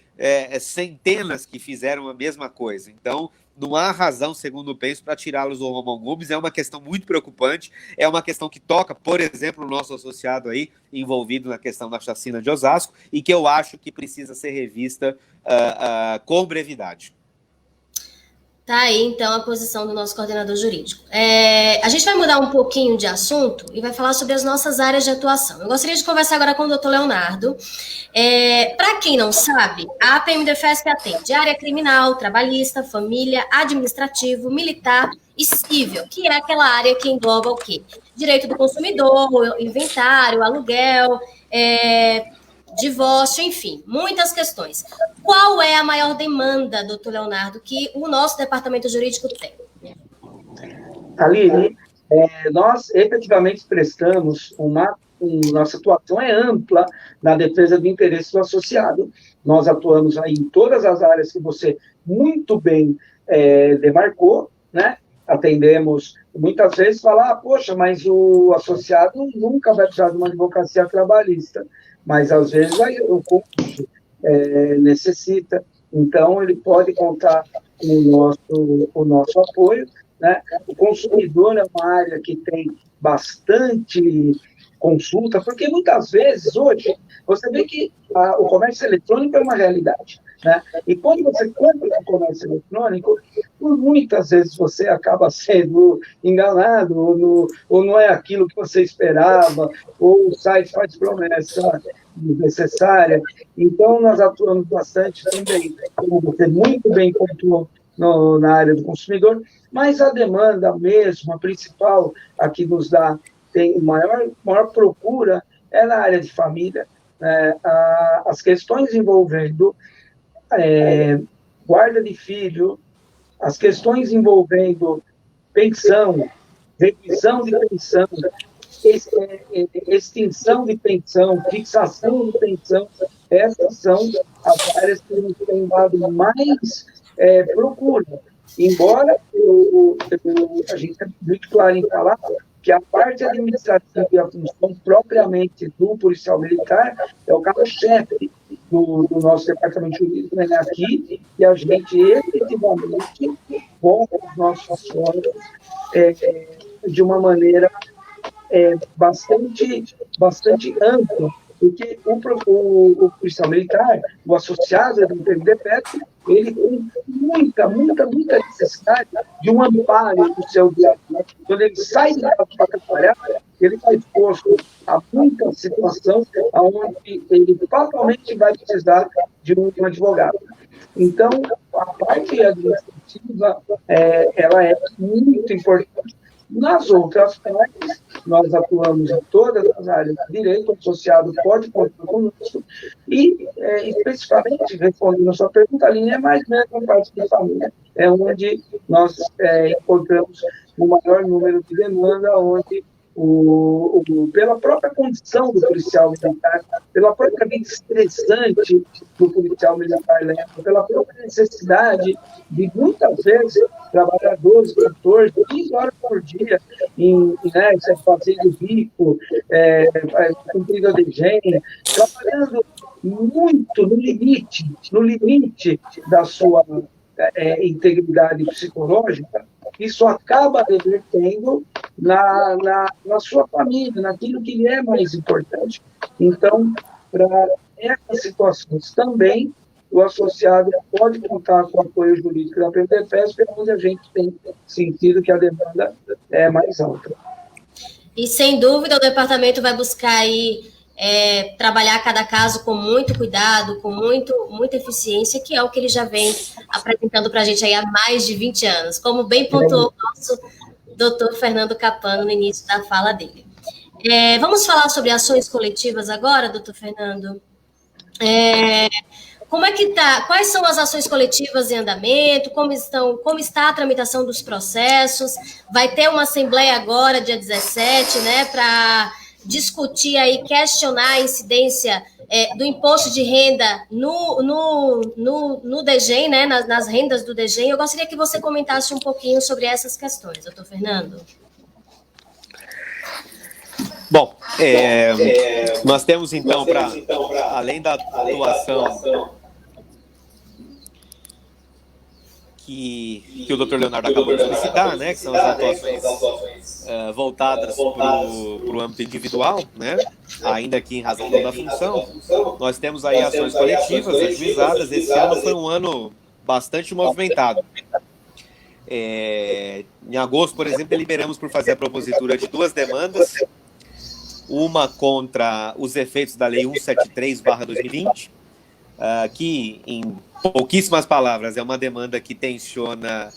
C: centenas que fizeram a mesma coisa. Então, não há razão, segundo penso, para tirá-los do Romão Gomes. É uma questão muito preocupante, é uma questão que toca, por exemplo, o nosso associado aí, envolvido na questão da chacina de Osasco, e que eu acho que precisa ser revista com brevidade.
D: Tá aí, então, a posição do nosso coordenador jurídico. A gente vai mudar um pouquinho de assunto e vai falar sobre as nossas áreas de atuação. Eu gostaria de conversar agora com o doutor Leonardo. Para quem não sabe, a PMDFESP atende área criminal, trabalhista, família, administrativo, militar e civil, que é aquela área que engloba o quê? Direito do consumidor, inventário, aluguel, divórcio, enfim, muitas questões. Qual é a maior demanda, doutor Leonardo, que o nosso departamento jurídico tem?
A: Aline, nós efetivamente prestamos nossa atuação é ampla na defesa do interesse do associado. Nós atuamos aí em todas as áreas que você muito bem demarcou, né? Atendemos, muitas vezes, falar, poxa, mas o associado nunca vai precisar de uma advocacia trabalhista, mas às vezes o cônjuge necessita, então ele pode contar com o nosso apoio, né? O consumidor é uma área que tem bastante consulta, porque muitas vezes hoje você vê que o comércio eletrônico é uma realidade, né? E quando você compra no comércio eletrônico, por muitas vezes você acaba sendo enganado, ou não é aquilo que você esperava, ou o site faz promessa necessária. Então, nós atuamos bastante também, como você muito bem pontuou, na área do consumidor, mas a demanda mesmo, a principal, a que nos dá, tem maior procura, é na área de família. As questões envolvendo guarda de filho, as questões envolvendo pensão, revisão de pensão, extinção de pensão, fixação de pensão, essas são as áreas que nos têm dado mais procura. Embora a gente é muito claro em falar que a parte administrativa e a função propriamente do policial militar é o carro-chefe do nosso departamento jurídico, né, aqui, e a gente efetivamente volta os nossos sonhos de uma maneira bastante ampla, porque o policial militar, o associado do PMDPET, ele tem muita necessidade de um amparo do seu dia a dia. Quando ele sai de casa para trabalhar, ele está exposto a muita situação onde ele fatalmente vai precisar de um advogado. Então, a parte administrativa, ela é muito importante. Nas outras partes, nós atuamos em todas as áreas do direito, o associado pode contar conosco, e, especificamente, respondendo a sua pergunta, a linha é mais mesmo a parte de família, é onde nós encontramos o maior número de demanda, onde pela própria condição do policial militar, pela própria vida estressante do policial militar, pela própria necessidade de, muitas vezes, trabalhar 12, 14, 15 horas por dia em fazendo bico, cumprindo a DGEM, trabalhando muito no limite da sua integridade psicológica. Isso acaba revertendo na sua família, naquilo que lhe é mais importante. Então, para essas situações também, o associado pode contar com o apoio jurídico da PMDPESP, onde a gente tem sentido que a demanda é mais alta.
D: E, sem dúvida, o departamento vai buscar aí trabalhar cada caso com muito cuidado, com muita eficiência, que é o que ele já vem apresentando para a gente aí há mais de 20 anos, como bem pontuou o nosso doutor Fernando Capano no início da fala dele. Vamos falar sobre ações coletivas agora, doutor Fernando? Como é que está? Quais são as ações coletivas em andamento? Como está a tramitação dos processos? Vai ter uma assembleia agora, dia 17, né, para discutir aí, questionar a incidência do imposto de renda no DGEM, né, nas rendas do DGEM. Eu gostaria que você comentasse um pouquinho sobre essas questões, doutor Fernando.
C: Bom, nós temos então, além da atuação que o Dr. Leonardo acabou de explicitar, né, que são as atuações voltadas para o âmbito individual, né, ainda que em razão da função, nós temos aí ações coletivas, ajuizadas. Esse ano foi um ano bastante movimentado. Em agosto, por exemplo, deliberamos por fazer a propositura de 2 demandas, uma contra os efeitos da Lei 173/2020, que, em pouquíssimas palavras, é uma demanda que tenciona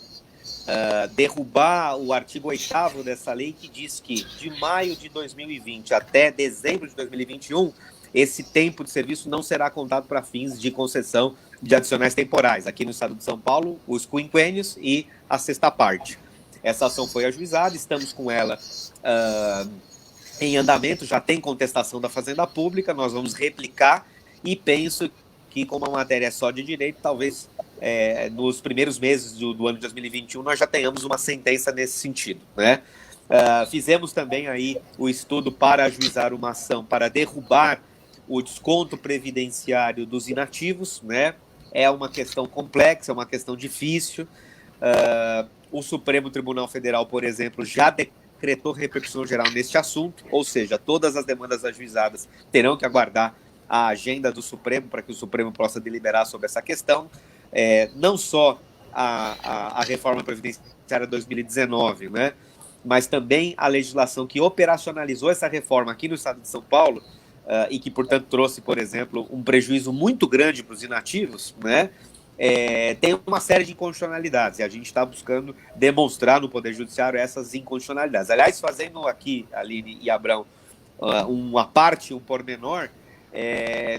C: derrubar o artigo 8º dessa lei, que diz que de maio de 2020 até dezembro de 2021, esse tempo de serviço não será contado para fins de concessão de adicionais temporais. Aqui no estado de São Paulo, os quinquênios e a sexta parte. Essa ação foi ajuizada, estamos com ela em andamento, já tem contestação da Fazenda Pública, nós vamos replicar e penso que, como a matéria é só de direito, talvez nos primeiros meses do ano de 2021 nós já tenhamos uma sentença nesse sentido, né? Fizemos também aí o estudo para ajuizar uma ação para derrubar o desconto previdenciário dos inativos, né? É uma questão complexa, é uma questão difícil. O Supremo Tribunal Federal, por exemplo, já decretou repercussão geral neste assunto, ou seja, todas as demandas ajuizadas terão que aguardar a agenda do Supremo para que o Supremo possa deliberar sobre essa questão. Não só a reforma previdenciária 2019, né, mas também a legislação que operacionalizou essa reforma aqui no estado de São Paulo, e que, portanto, trouxe, por exemplo, um prejuízo muito grande para os inativos, né, tem uma série de inconstitucionalidades, e a gente está buscando demonstrar no Poder Judiciário essas inconstitucionalidades. Aliás, fazendo aqui, Aline e Abrão, uma parte, um pormenor,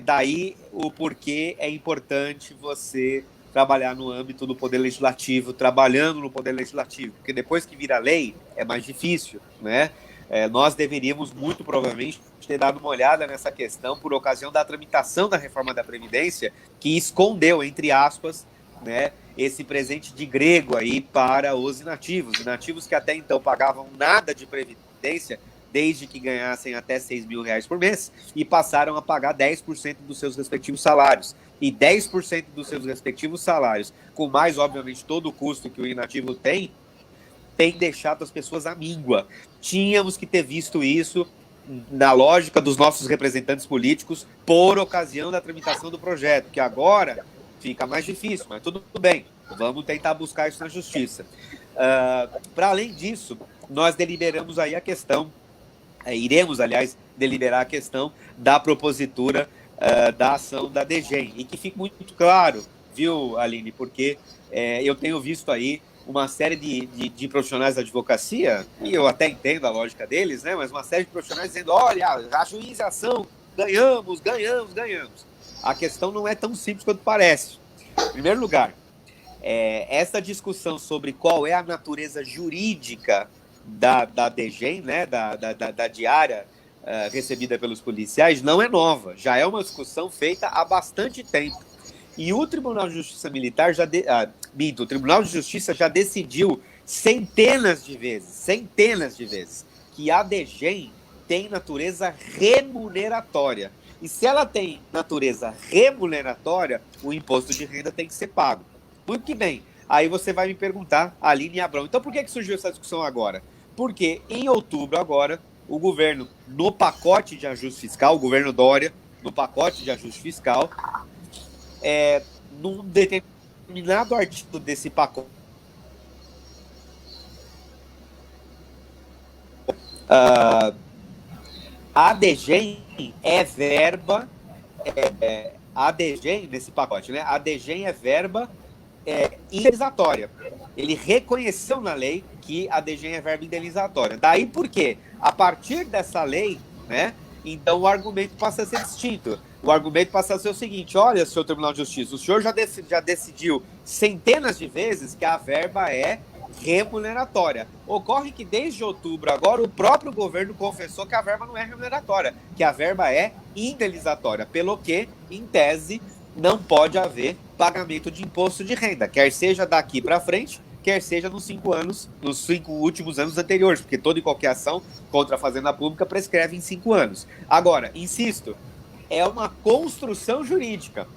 C: daí o porquê é importante você trabalhar no âmbito do Poder Legislativo, trabalhando no Poder Legislativo, porque depois que vira lei é mais difícil, né? nós deveríamos, muito provavelmente, ter dado uma olhada nessa questão por ocasião da tramitação da reforma da Previdência, que escondeu, entre aspas, né, esse presente de grego aí para os inativos que até então pagavam nada de Previdência, desde que ganhassem até R$6 mil por mês, e passaram a pagar 10% dos seus respectivos salários. E 10% dos seus respectivos salários, com mais, obviamente, todo o custo que o inativo tem deixado as pessoas à míngua. Tínhamos que ter visto isso na lógica dos nossos representantes políticos por ocasião da tramitação do projeto, que agora fica mais difícil, mas tudo bem, vamos tentar buscar isso na justiça. Para além disso, nós deliberamos aí a questão, iremos, aliás, deliberar a questão da propositura da ação da DGEM, e que fique muito claro, viu, Aline, porque eu tenho visto aí uma série de profissionais da advocacia, e eu até entendo a lógica deles, né, mas uma série de profissionais dizendo, olha, a juiz e a ação, ganhamos. A questão não é tão simples quanto parece. Em primeiro lugar, essa discussão sobre qual é a natureza jurídica da DGEM, né, da diária recebida pelos policiais, não é nova. Já é uma discussão feita há bastante tempo. E o Tribunal de Justiça Militar o Tribunal de Justiça já decidiu centenas de vezes, que a DGEM tem natureza remuneratória. E se ela tem natureza remuneratória, o imposto de renda tem que ser pago. Muito que bem. Aí você vai me perguntar, Aline Abrão, então por que surgiu essa discussão agora? Porque em outubro agora, o governo, no pacote de ajuste fiscal, o governo Dória, no pacote de ajuste fiscal, num determinado artigo desse pacote, a DGEM é verba, a DGEM, nesse pacote, né? A DGEM é verba indenizatória. Ele reconheceu na lei que a DGEM é verba indenizatória. Daí por quê? A partir dessa lei, né? Então o argumento passa a ser distinto. O argumento passa a ser o seguinte: olha, senhor Tribunal de Justiça, o senhor já decidiu centenas de vezes que a verba é remuneratória. Ocorre que desde outubro agora o próprio governo confessou que a verba não é remuneratória, que a verba é indenizatória, pelo que, em tese, não pode haver pagamento de imposto de renda, quer seja daqui para frente, quer seja nos 5 últimos anos anteriores, porque toda e qualquer ação contra a Fazenda Pública prescreve em 5 anos. Agora, insisto, é uma construção jurídica,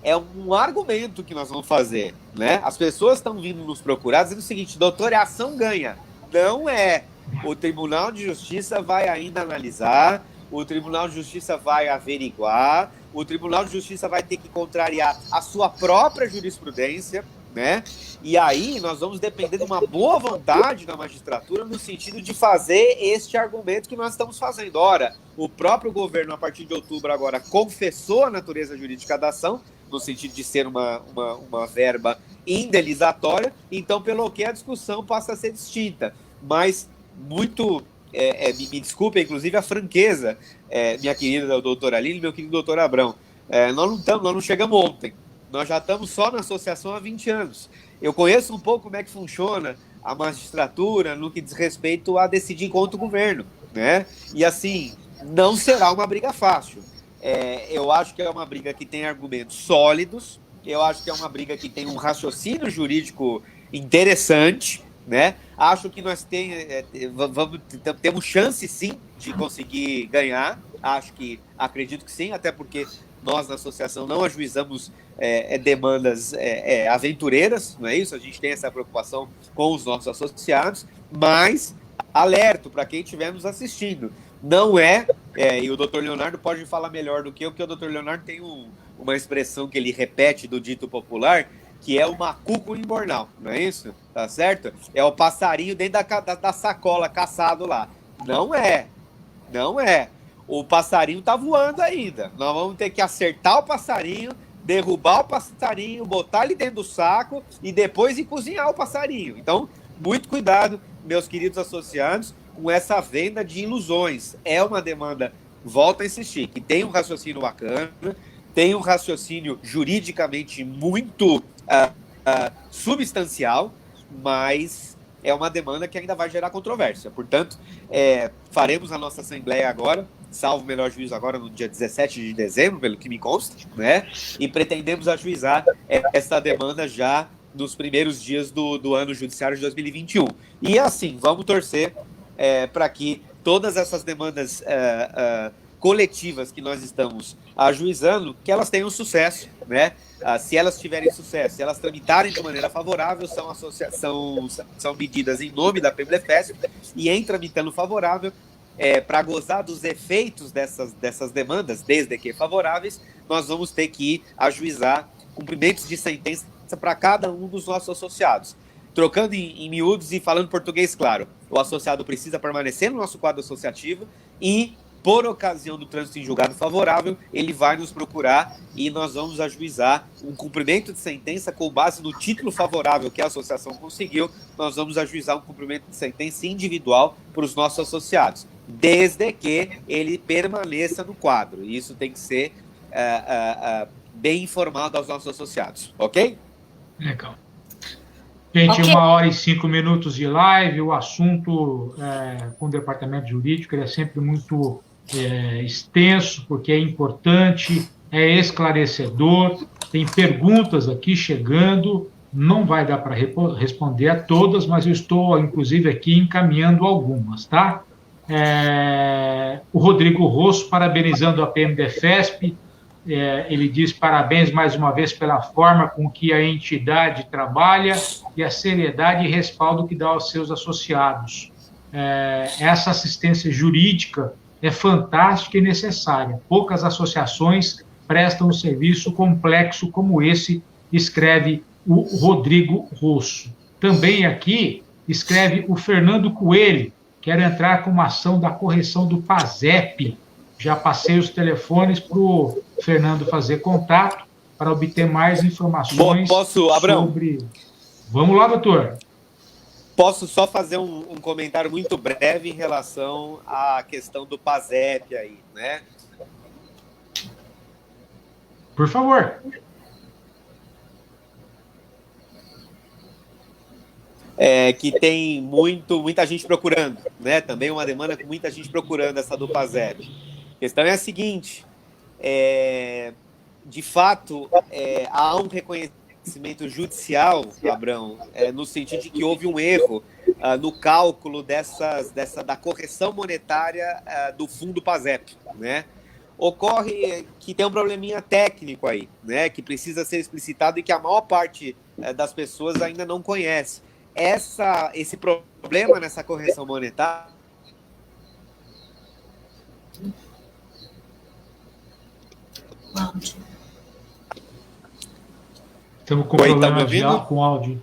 C: é um argumento que nós vamos fazer, né? As pessoas estão vindo nos procurar dizendo o seguinte: doutor, a ação ganha. Não é. O Tribunal de Justiça vai ainda analisar, o Tribunal de Justiça vai averiguar, o Tribunal de Justiça vai ter que contrariar a sua própria jurisprudência, né? E aí nós vamos depender de uma boa vontade da magistratura no sentido de fazer este argumento que nós estamos fazendo. Ora, o próprio governo, a partir de outubro agora, confessou a natureza jurídica da ação, no sentido de ser uma verba indenizatória, então pelo que a discussão passa a ser distinta. Mas muito, me desculpe, inclusive, a franqueza, minha querida doutora Aline, meu querido doutor Abrão, nós não chegamos ontem. Nós já estamos só na associação há 20 anos. Eu conheço um pouco como é que funciona a magistratura no que diz respeito a decidir contra o governo, né? E assim, não será uma briga fácil. Eu acho que é uma briga que tem argumentos sólidos, eu acho que é uma briga que tem um raciocínio interessante, né? Acho que nós temos chance, sim, de conseguir ganhar. Acredito que sim, até porque nós, na associação, não ajuizamos demandas aventureiras, não é isso? A gente tem essa preocupação com os nossos associados, mas alerto para quem estiver nos assistindo. Não e o doutor Leonardo pode falar melhor do que eu, porque o doutor Leonardo tem uma expressão que ele repete do dito popular, que é o macuco embornal, não é isso? Tá certo? É o passarinho dentro da sacola caçado lá. Não é. O passarinho tá voando ainda. Nós vamos ter que acertar o passarinho, derrubar o passarinho, botar ele dentro do saco e depois ir cozinhar o passarinho. Então, muito cuidado, meus queridos associados, com essa venda de ilusões. É uma demanda, volto a insistir, que tem um raciocínio bacana, tem um raciocínio juridicamente muito substancial, mas é uma demanda que ainda vai gerar controvérsia. Portanto, faremos a nossa assembleia agora, salvo o melhor juízo agora no dia 17 de dezembro, pelo que me consta, né? E pretendemos ajuizar essa demanda já nos primeiros dias do ano judiciário de 2021. E assim, vamos torcer para que todas essas demandas coletivas que nós estamos ajuizando, que elas tenham sucesso, né? Se elas tiverem sucesso, se elas tramitarem de maneira favorável, são medidas em nome da PMDFESP, e em tramitando favorável, para gozar dos efeitos dessas demandas, desde que favoráveis, nós vamos ter que ajuizar cumprimentos de sentença para cada um dos nossos associados. Trocando em miúdos e falando português claro, o associado precisa permanecer no nosso quadro associativo e, por ocasião do trânsito em julgado favorável, ele vai nos procurar e nós vamos ajuizar um cumprimento de sentença com base no título favorável que a associação conseguiu. Nós vamos ajuizar um cumprimento de sentença individual para os nossos associados, desde que ele permaneça no quadro. Isso tem que ser bem informado aos nossos associados, ok?
B: Legal. Gente, okay. 1h05 de live, o assunto com o departamento jurídico ele é sempre muito extenso, porque é importante, é esclarecedor, tem perguntas aqui chegando, não vai dar para responder a todas, mas eu estou, inclusive, aqui encaminhando algumas, tá? O Rodrigo Rosso, parabenizando a PMDFESP, ele diz parabéns mais uma vez pela forma com que a entidade trabalha e a seriedade e respaldo que dá aos seus associados. Essa assistência jurídica é fantástica e necessária. Poucas associações prestam um serviço complexo como esse, escreve o Rodrigo Rosso. Também aqui escreve o Fernando Coelho, quero entrar com uma ação da correção do PASEP. Já passei os telefones para o Fernando fazer contato para obter mais informações.
C: Posso, Abrão?
B: Sobre... Vamos lá, doutor.
C: Posso só fazer um comentário muito breve em relação à questão do PASEP aí, né?
B: Por favor.
C: Que tem muita gente procurando, né? Também uma demanda com muita gente procurando essa do PASEP. A questão é a seguinte, de fato, há um reconhecimento judicial, Abrão, no sentido de que houve um erro no cálculo da correção monetária do fundo PASEP, né? Ocorre que tem um probleminha técnico aí, né? Que precisa ser explicitado e que a maior parte das pessoas ainda não conhece. Esse problema nessa correção monetária
B: Estamos com problema já com áudio.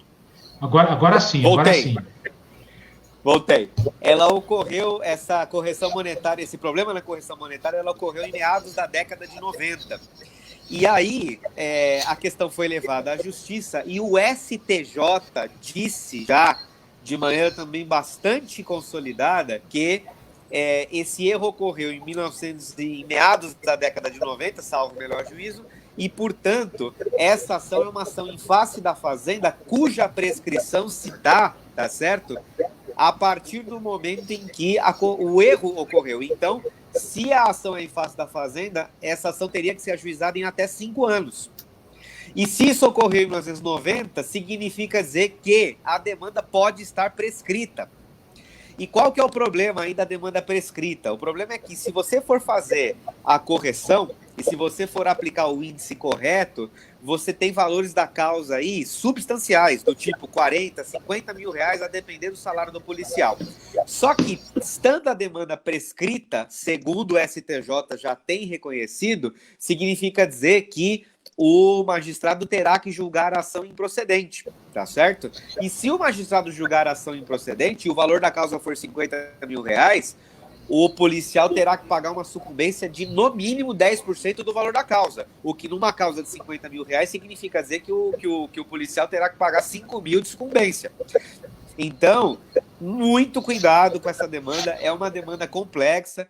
B: Agora sim,
C: Voltei. Voltei. Ela ocorreu, essa correção monetária, esse problema na correção monetária, ela ocorreu em meados da década de 90. E aí, a questão foi levada à justiça e o STJ disse já, de maneira também bastante consolidada, que esse erro ocorreu em meados da década de 90, salvo o melhor juízo, e, portanto, essa ação é uma ação em face da Fazenda, cuja prescrição se dá, tá certo? A partir do momento em que o erro ocorreu. Então, se a ação é em face da Fazenda, essa ação teria que ser ajuizada em até 5 anos. E se isso ocorreu em 1990, significa dizer que a demanda pode estar prescrita. E qual que é o problema aí da demanda prescrita? O problema é que se você for fazer a correção e se você for aplicar o índice correto, você tem valores da causa aí substanciais, do tipo 40, 50 mil reais, a depender do salário do policial. Só que, estando a demanda prescrita, segundo o STJ já tem reconhecido, significa dizer que o magistrado terá que julgar a ação improcedente, tá certo? E se o magistrado julgar a ação improcedente e o valor da causa for 50 mil reais, o policial terá que pagar uma sucumbência de, no mínimo, 10% do valor da causa. O que, numa causa de 50 mil reais, significa dizer que o policial terá que pagar 5 mil de sucumbência. Então, muito cuidado com essa demanda. É uma demanda complexa.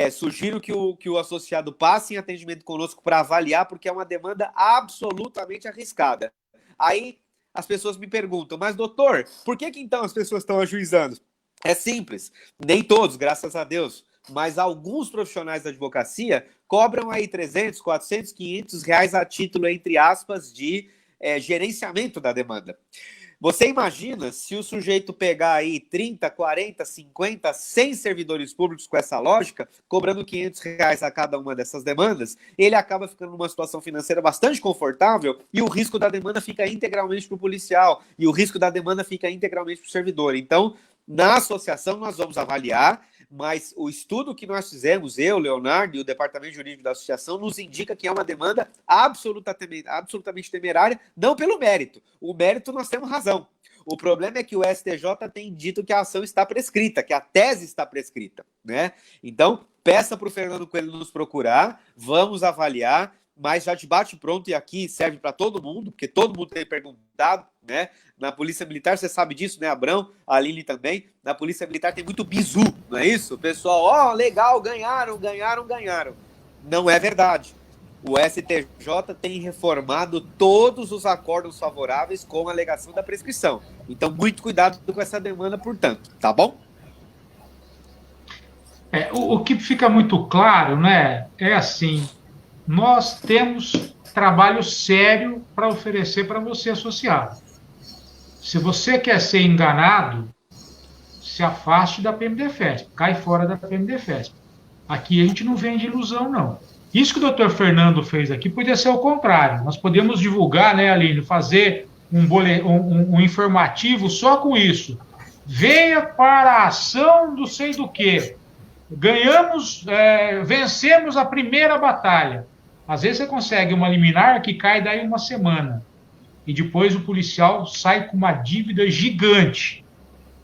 C: Sugiro que o associado passe em atendimento conosco para avaliar, porque é uma demanda absolutamente arriscada. Aí, as pessoas me perguntam, mas doutor, por que então as pessoas estão ajuizando? É simples, nem todos, graças a Deus, mas alguns profissionais da advocacia cobram aí 300, 400, 500 reais a título, entre aspas, de gerenciamento da demanda. Você imagina se o sujeito pegar aí 30, 40, 50, 100 servidores públicos com essa lógica, cobrando 500 reais a cada uma dessas demandas, ele acaba ficando numa situação financeira bastante confortável e o risco da demanda fica integralmente para o policial e o risco da demanda fica integralmente para o servidor. Então, na associação, nós vamos avaliar, mas o estudo que nós fizemos, eu, Leonardo e o Departamento Jurídico da Associação, nos indica que é uma demanda absolutamente temerária, não pelo mérito. O mérito nós temos razão. O problema é que o STJ tem dito que a ação está prescrita, que a tese está prescrita, né? Então, peça para o Fernando Coelho nos procurar, vamos avaliar, mas já de bate pronto, e aqui serve para todo mundo, porque todo mundo tem perguntado, né? Na Polícia Militar, você sabe disso, né, Abrão? A Aline também. Na Polícia Militar tem muito bizu, não é isso? O pessoal, legal, ganharam. Não é verdade. O STJ tem reformado todos os acordos favoráveis com a alegação da prescrição. Então, muito cuidado com essa demanda, portanto, tá bom?
B: O que fica muito claro, né, é assim, nós temos trabalho sério para oferecer para você, associado. Se você quer ser enganado, se afaste da PMDFESP, cai fora da PMDFESP. Aqui a gente não vende ilusão, não. Isso que o doutor Fernando fez aqui podia ser o contrário. Nós podemos divulgar, né, Aline, fazer um informativo só com isso. Venha para a ação do sei do quê. Vencemos a primeira batalha. Às vezes você consegue uma liminar que cai daí uma semana. E depois o policial sai com uma dívida gigante.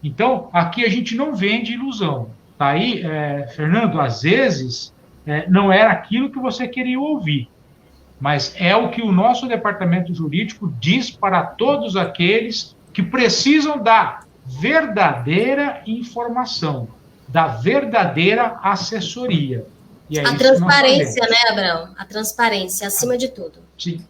B: Então, aqui a gente não vende ilusão. Tá aí, Fernando, às vezes não era aquilo que você queria ouvir, mas é o que o nosso departamento jurídico diz para todos aqueles que precisam da verdadeira informação, da verdadeira assessoria. E é
D: a transparência, né, Abrão? A transparência, acima de tudo.
B: Sim.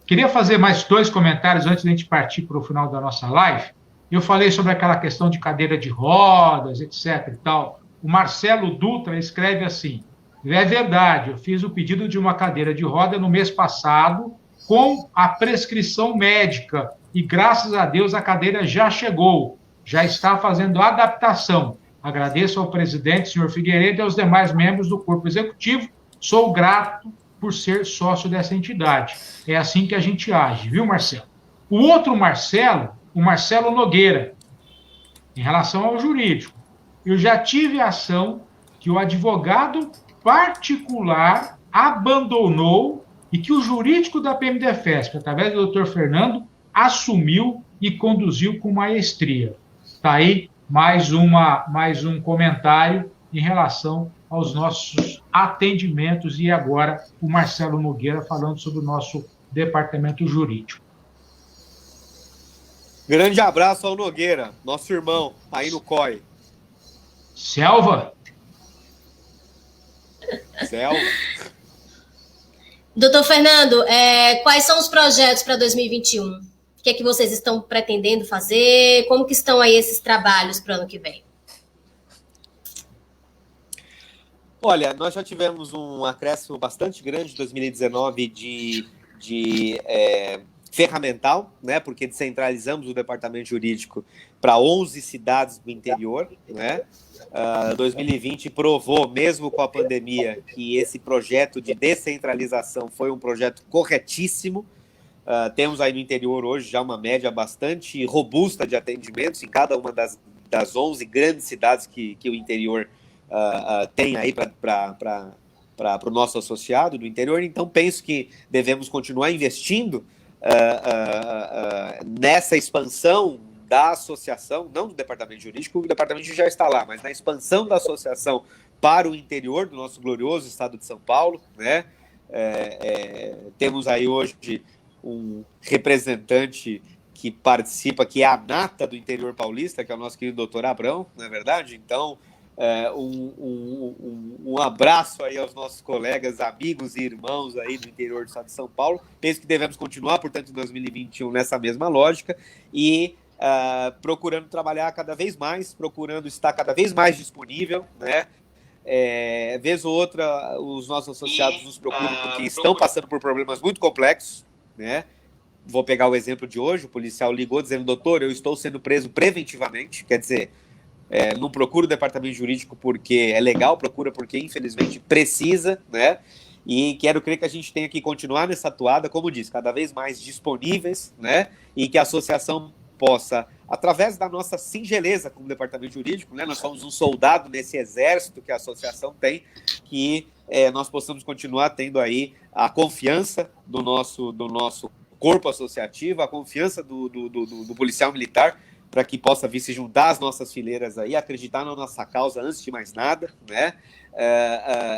B: Queria fazer mais 2 comentários antes de a gente partir para o final da nossa live. Eu falei sobre aquela questão de cadeira de rodas, etc. e tal. O Marcelo Dutra escreve assim: é verdade, eu fiz o pedido de uma cadeira de roda no mês passado com a prescrição médica e, graças a Deus, a cadeira já chegou, já está fazendo adaptação. Agradeço ao presidente, senhor Figueiredo, e aos demais membros do corpo executivo. Sou grato por ser sócio dessa entidade. É assim que a gente age, viu, Marcelo? O outro Marcelo, o Marcelo Nogueira, em relação ao jurídico, eu já tive ação que o advogado particular abandonou e que o jurídico da PMDFESP, através do doutor Fernando, assumiu e conduziu com maestria. Está aí mais um comentário em relação aos nossos atendimentos, e agora o Marcelo Nogueira falando sobre o nosso departamento jurídico.
C: Grande abraço ao Nogueira, nosso irmão, aí no COI.
B: Selva?
D: Doutor Fernando, quais são os projetos para 2021? O que é que vocês estão pretendendo fazer? Como que estão aí esses trabalhos para o ano que vem?
C: Olha, nós já tivemos um acréscimo bastante grande em 2019 de ferramental, né? Porque descentralizamos o departamento jurídico para 11 cidades do interior, né? 2020 provou, mesmo com a pandemia, que esse projeto de descentralização foi um projeto corretíssimo. Temos aí no interior hoje já uma média bastante robusta de atendimentos em cada uma das 11 grandes cidades que o interior tem aí para o nosso associado do interior. Então, penso que devemos continuar investindo nessa expansão da associação, não do departamento jurídico, o departamento já está lá, mas na expansão da associação para o interior do nosso glorioso estado de São Paulo, né? Temos aí hoje um representante que participa, que é a nata do interior paulista, que é o nosso querido doutor Abrão, não é verdade? Então, Um abraço aí aos nossos colegas, amigos e irmãos aí do interior do estado de São Paulo. Penso que devemos continuar, portanto, em 2021 nessa mesma lógica e procurando trabalhar cada vez mais, procurando estar cada vez mais disponível, né? Vez ou outra, os nossos associados nos procuram porque estão passando por problemas muito complexos, né? Vou pegar o exemplo de hoje, o policial ligou dizendo, doutor, eu estou sendo preso preventivamente, quer dizer, não procura o departamento jurídico porque é legal, procura porque, infelizmente, precisa, né? E quero crer que a gente tenha que continuar nessa atuada, como disse, cada vez mais disponíveis, né? E que a associação possa, através da nossa singeleza como departamento jurídico, né? Nós somos um soldado nesse exército que a associação tem, que nós possamos continuar tendo aí a confiança do nosso corpo associativo, a confiança do policial militar, para que possa vir se juntar às nossas fileiras aí, acreditar na nossa causa antes de mais nada, né?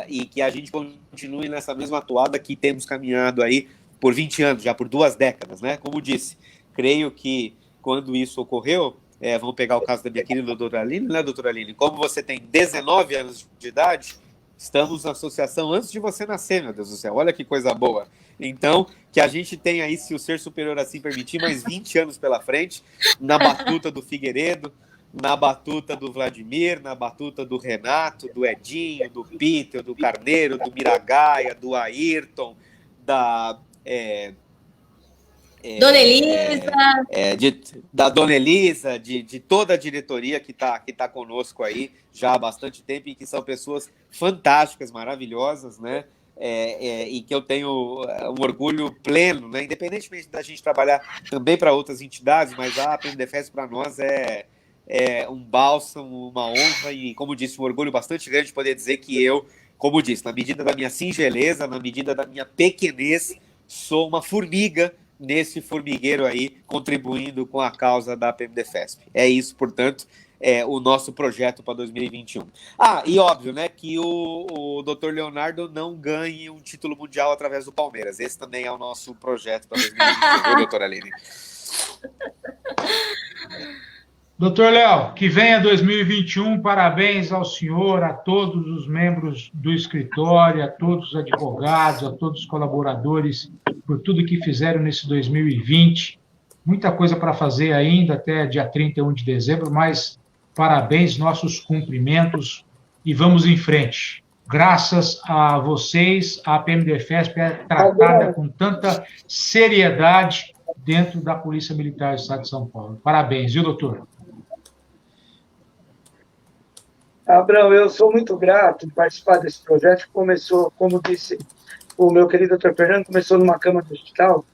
C: E que a gente continue nessa mesma atuada que temos caminhado aí por 20 anos, já por 2 décadas, né? Como disse, creio que quando isso ocorreu, vamos pegar o caso da minha querida doutora Aline, né, doutora Aline? Como você tem 19 anos de idade, estamos na associação antes de você nascer, meu Deus do céu, olha que coisa boa. Então, que a gente tenha aí, se o ser superior assim permitir, mais 20 anos pela frente, na batuta do Figueiredo, na batuta do Vladimir, na batuta do Renato, do Edinho, do Peter, do Carneiro, do Miragaia, do Ayrton, da
D: Dona Elisa.
C: Da Dona Elisa, de toda a diretoria que tá conosco aí já há bastante tempo e que são pessoas fantásticas, maravilhosas, né? E que eu tenho um orgulho pleno, né? Independentemente da gente trabalhar também para outras entidades, mas a PMDFES para nós é um bálsamo, uma honra e, como disse, um orgulho bastante grande de poder dizer que eu, como disse, na medida da minha singeleza, na medida da minha pequenez, sou uma formiga nesse formigueiro aí, contribuindo com a causa da PMDFESP. É isso, portanto, o nosso projeto para 2021. E óbvio, né, que o Dr. Leonardo não ganhe um título mundial através do Palmeiras. Esse também é o nosso projeto para 2021, doutora Aline?
B: Doutor Léo, que venha 2021, parabéns ao senhor, a todos os membros do escritório, a todos os advogados, a todos os colaboradores, por tudo que fizeram nesse 2020. Muita coisa para fazer ainda, até dia 31 de dezembro, mas parabéns, nossos cumprimentos e vamos em frente. Graças a vocês, a PMDFESP é tratada com tanta seriedade dentro da Polícia Militar do Estado de São Paulo. Parabéns, viu, doutor?
A: Abrão, eu sou muito grato de participar desse projeto que começou, como disse o meu querido Dr. Fernando, começou numa cama de hospital.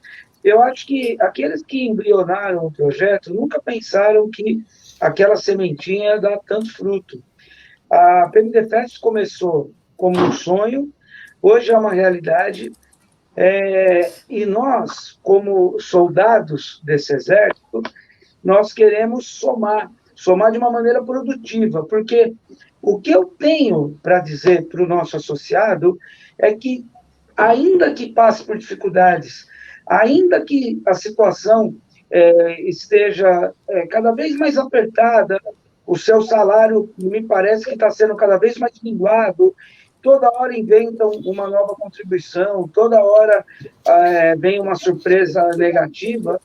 A: Eu acho que aqueles que embrionaram o projeto nunca pensaram que aquela sementinha ia dar tanto fruto. A PMDFESP começou como um sonho, hoje é uma realidade, e nós, como soldados desse exército, nós queremos somar de uma maneira produtiva, porque o que eu tenho para dizer para o nosso associado é que, ainda que passe por dificuldades, ainda que a situação esteja cada vez mais apertada, o seu salário me parece que está sendo cada vez mais minguado, toda hora inventam uma nova contribuição, toda hora vem uma surpresa negativa.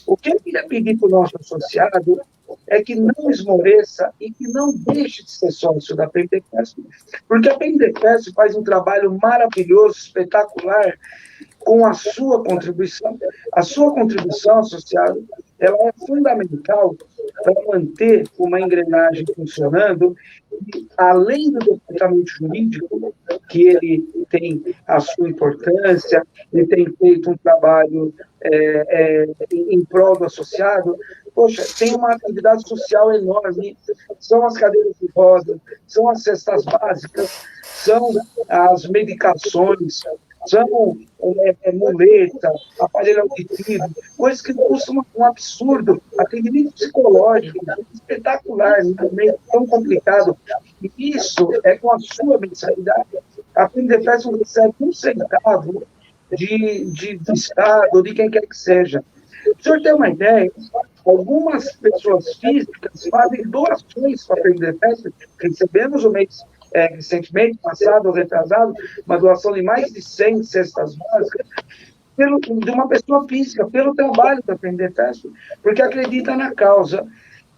A: O que eu queria pedir para o nosso associado é que não esmoreça e que não deixe de ser sócio da PMDFESP, porque a PMDFESP faz um trabalho maravilhoso, espetacular, com a sua contribuição. A sua contribuição, associado, ela é fundamental para manter uma engrenagem funcionando, e, além do departamento jurídico, que ele tem a sua importância, ele tem feito um trabalho em prol do associado. Poxa, tem uma atividade social enorme, são as cadeiras de roda, são as cestas básicas, são as medicações, são muleta, aparelho auditivo, coisas que custam um absurdo, atendimento psicológico, espetacular, num momento tão complicado. E isso é com a sua mensalidade. A PMDFESP não recebe um centavo de Estado, de quem quer que seja. o senhor ter uma ideia, algumas pessoas físicas fazem doações para a PMDFESP. Recebemos o mês recentemente, passado ou retrasado, uma doação de mais de 100 cestas básicas de uma pessoa física, pelo trabalho da PMDFESP, porque acredita na causa.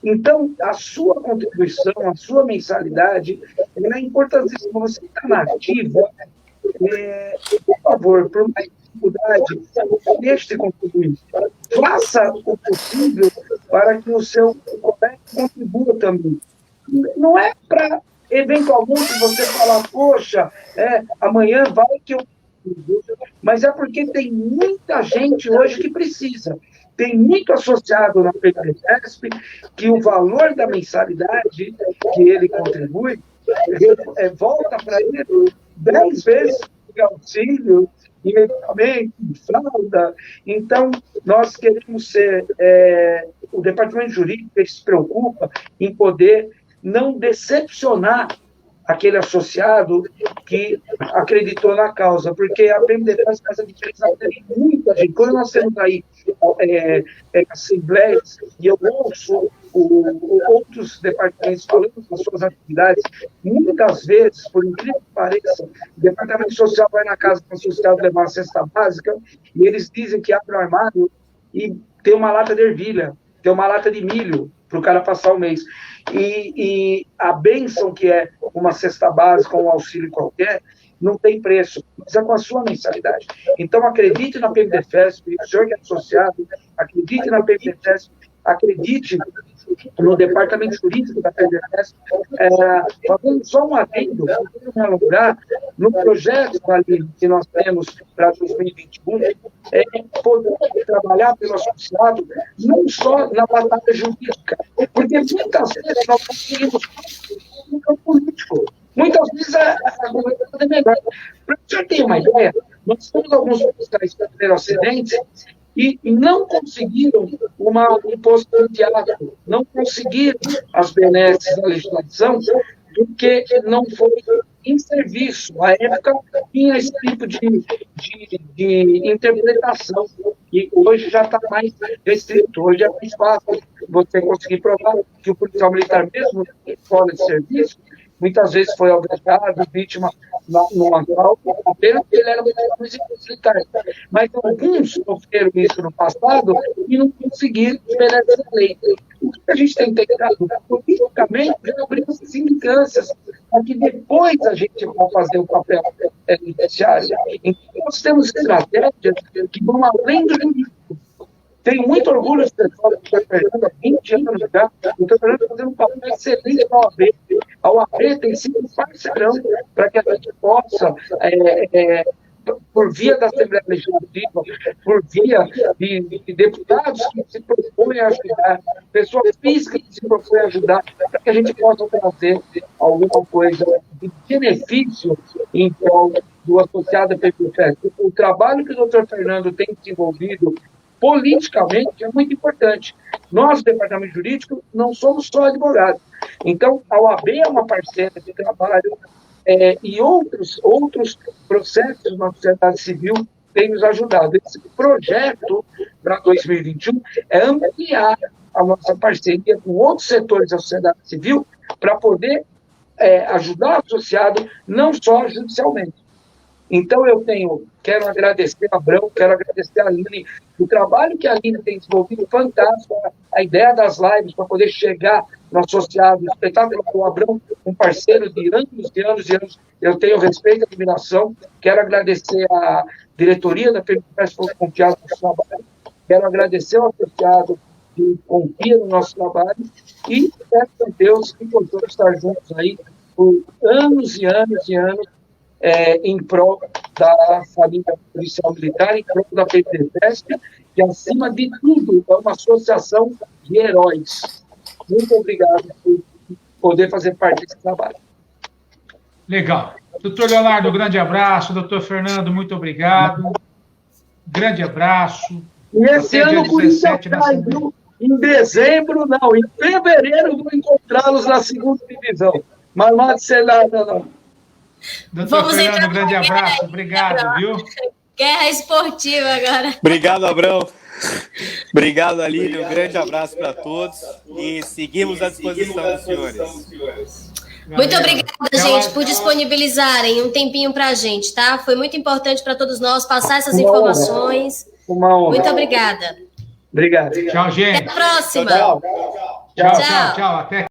A: Então, a sua contribuição, a sua mensalidade, é importantíssima. Você está na ativa, por favor, por mais dificuldade, deixe de contribuir. Faça o possível para que o seu colega contribua também. Não é para, eventualmente, você falar, poxa, amanhã vai que eu... Mas é porque tem muita gente hoje que precisa. Tem muito associado na PMDFESP que o valor da mensalidade que ele contribui volta para ele 10 vezes de auxílio, em medicamento, em fralda. Então, nós queremos ser... o departamento jurídico se preocupa em poder não decepcionar aquele associado que acreditou na causa, porque a PMDFESP faz a diferença de muita gente. Quando nós temos aí assembleias, e eu ouço outros departamentos falando das suas atividades, muitas vezes, por incrível que pareça, o departamento social vai na casa do associado levar uma cesta básica, e eles dizem que abre o armário e tem uma lata de ervilha, tem uma lata de milho, para o cara passar o mês. E a bênção que é uma cesta básica, um auxílio qualquer, não tem preço, mas é com a sua mensalidade. Então, acredite na PMDFESP, o senhor que é associado, acredite na PMDFESP, acredite no departamento jurídico da PMDFESP, fazendo só um adendo, no projeto ali que nós temos para 2021, poder trabalhar pelo associado, não só na batalha jurídica, porque muitas vezes nós conseguimos no campo político. Muitas vezes a governança é melhor. Para o senhor ter uma ideia, nós temos alguns fiscais que tiveram acidentes e não conseguiram um imposto imediato, não conseguiram as benesses da legislação, porque não foi em serviço. À época, tinha esse tipo de interpretação, e hoje já está mais restrito. Hoje é mais fácil você conseguir provar que o policial militar, mesmo fora de serviço, muitas vezes foi alvejado, vítima no assalto, apenas porque ele era militar. Mas alguns sofreram isso no passado e não conseguiram obedecer a lei. O que a gente tem tentado politicamente é abrir essas sindicâncias, para que depois a gente vai fazer o papel judiciário. Então, nós temos estratégias que vão além do jurídico. Tenho muito orgulho de ter falado que Fernando há 20 anos já, o Dr. Fernando fazendo um papel excelente na OAB. A OAB tem sido um parceirão para que a gente possa, por via da Assembleia Legislativa, por via de deputados que se propõem a ajudar, pessoas físicas que se propõem a ajudar, para que a gente possa trazer alguma coisa de benefício em prol do associado da PMDFESP. O trabalho que o Dr. Fernando tem desenvolvido politicamente é muito importante. Nós, do Departamento Jurídico, não somos só advogados. Então, a OAB é uma parceira de trabalho e outros processos na sociedade civil têm nos ajudado. Esse projeto para 2021 é ampliar a nossa parceria com outros setores da sociedade civil para poder ajudar o associado, não só judicialmente. Então, quero agradecer a Abrão, quero agradecer a Aline, o trabalho que a Aline tem desenvolvido, fantástico, a ideia das lives para poder chegar no associado, espetáculo com o Abrão, um parceiro de anos e anos e anos, eu tenho respeito e admiração, quero agradecer a diretoria da PMDFESP por confiar no nosso trabalho, quero agradecer ao associado que confia no nosso trabalho e peço a Deus que possamos estar juntos aí por anos e anos e anos, em prol da família policial militar, em prol da PMDFESP, que, acima de tudo, é uma associação de heróis. Muito obrigado por poder fazer parte desse trabalho.
B: Legal. Doutor Leonardo, grande abraço. Doutor Fernando, muito obrigado. Grande abraço.
A: E esse ano, por isso, em dezembro, não. Em fevereiro, vou encontrá-los na segunda divisão. Mas não há de ser nada, não.
B: Doutor Fernando, um grande abraço. Obrigado, viu?
D: Guerra esportiva agora.
C: Obrigado, Abrão. Obrigado, Aline. Um grande abraço para todos e seguimos à disposição dos senhores.
D: Muito obrigada, gente, por disponibilizarem um tempinho para a gente, tá? Foi muito importante para todos nós passar essas informações.
A: Uma honra.
D: Muito obrigada.
A: Obrigado.
B: Tchau, gente.
D: Até a próxima.
A: Tchau.
B: Tchau. Até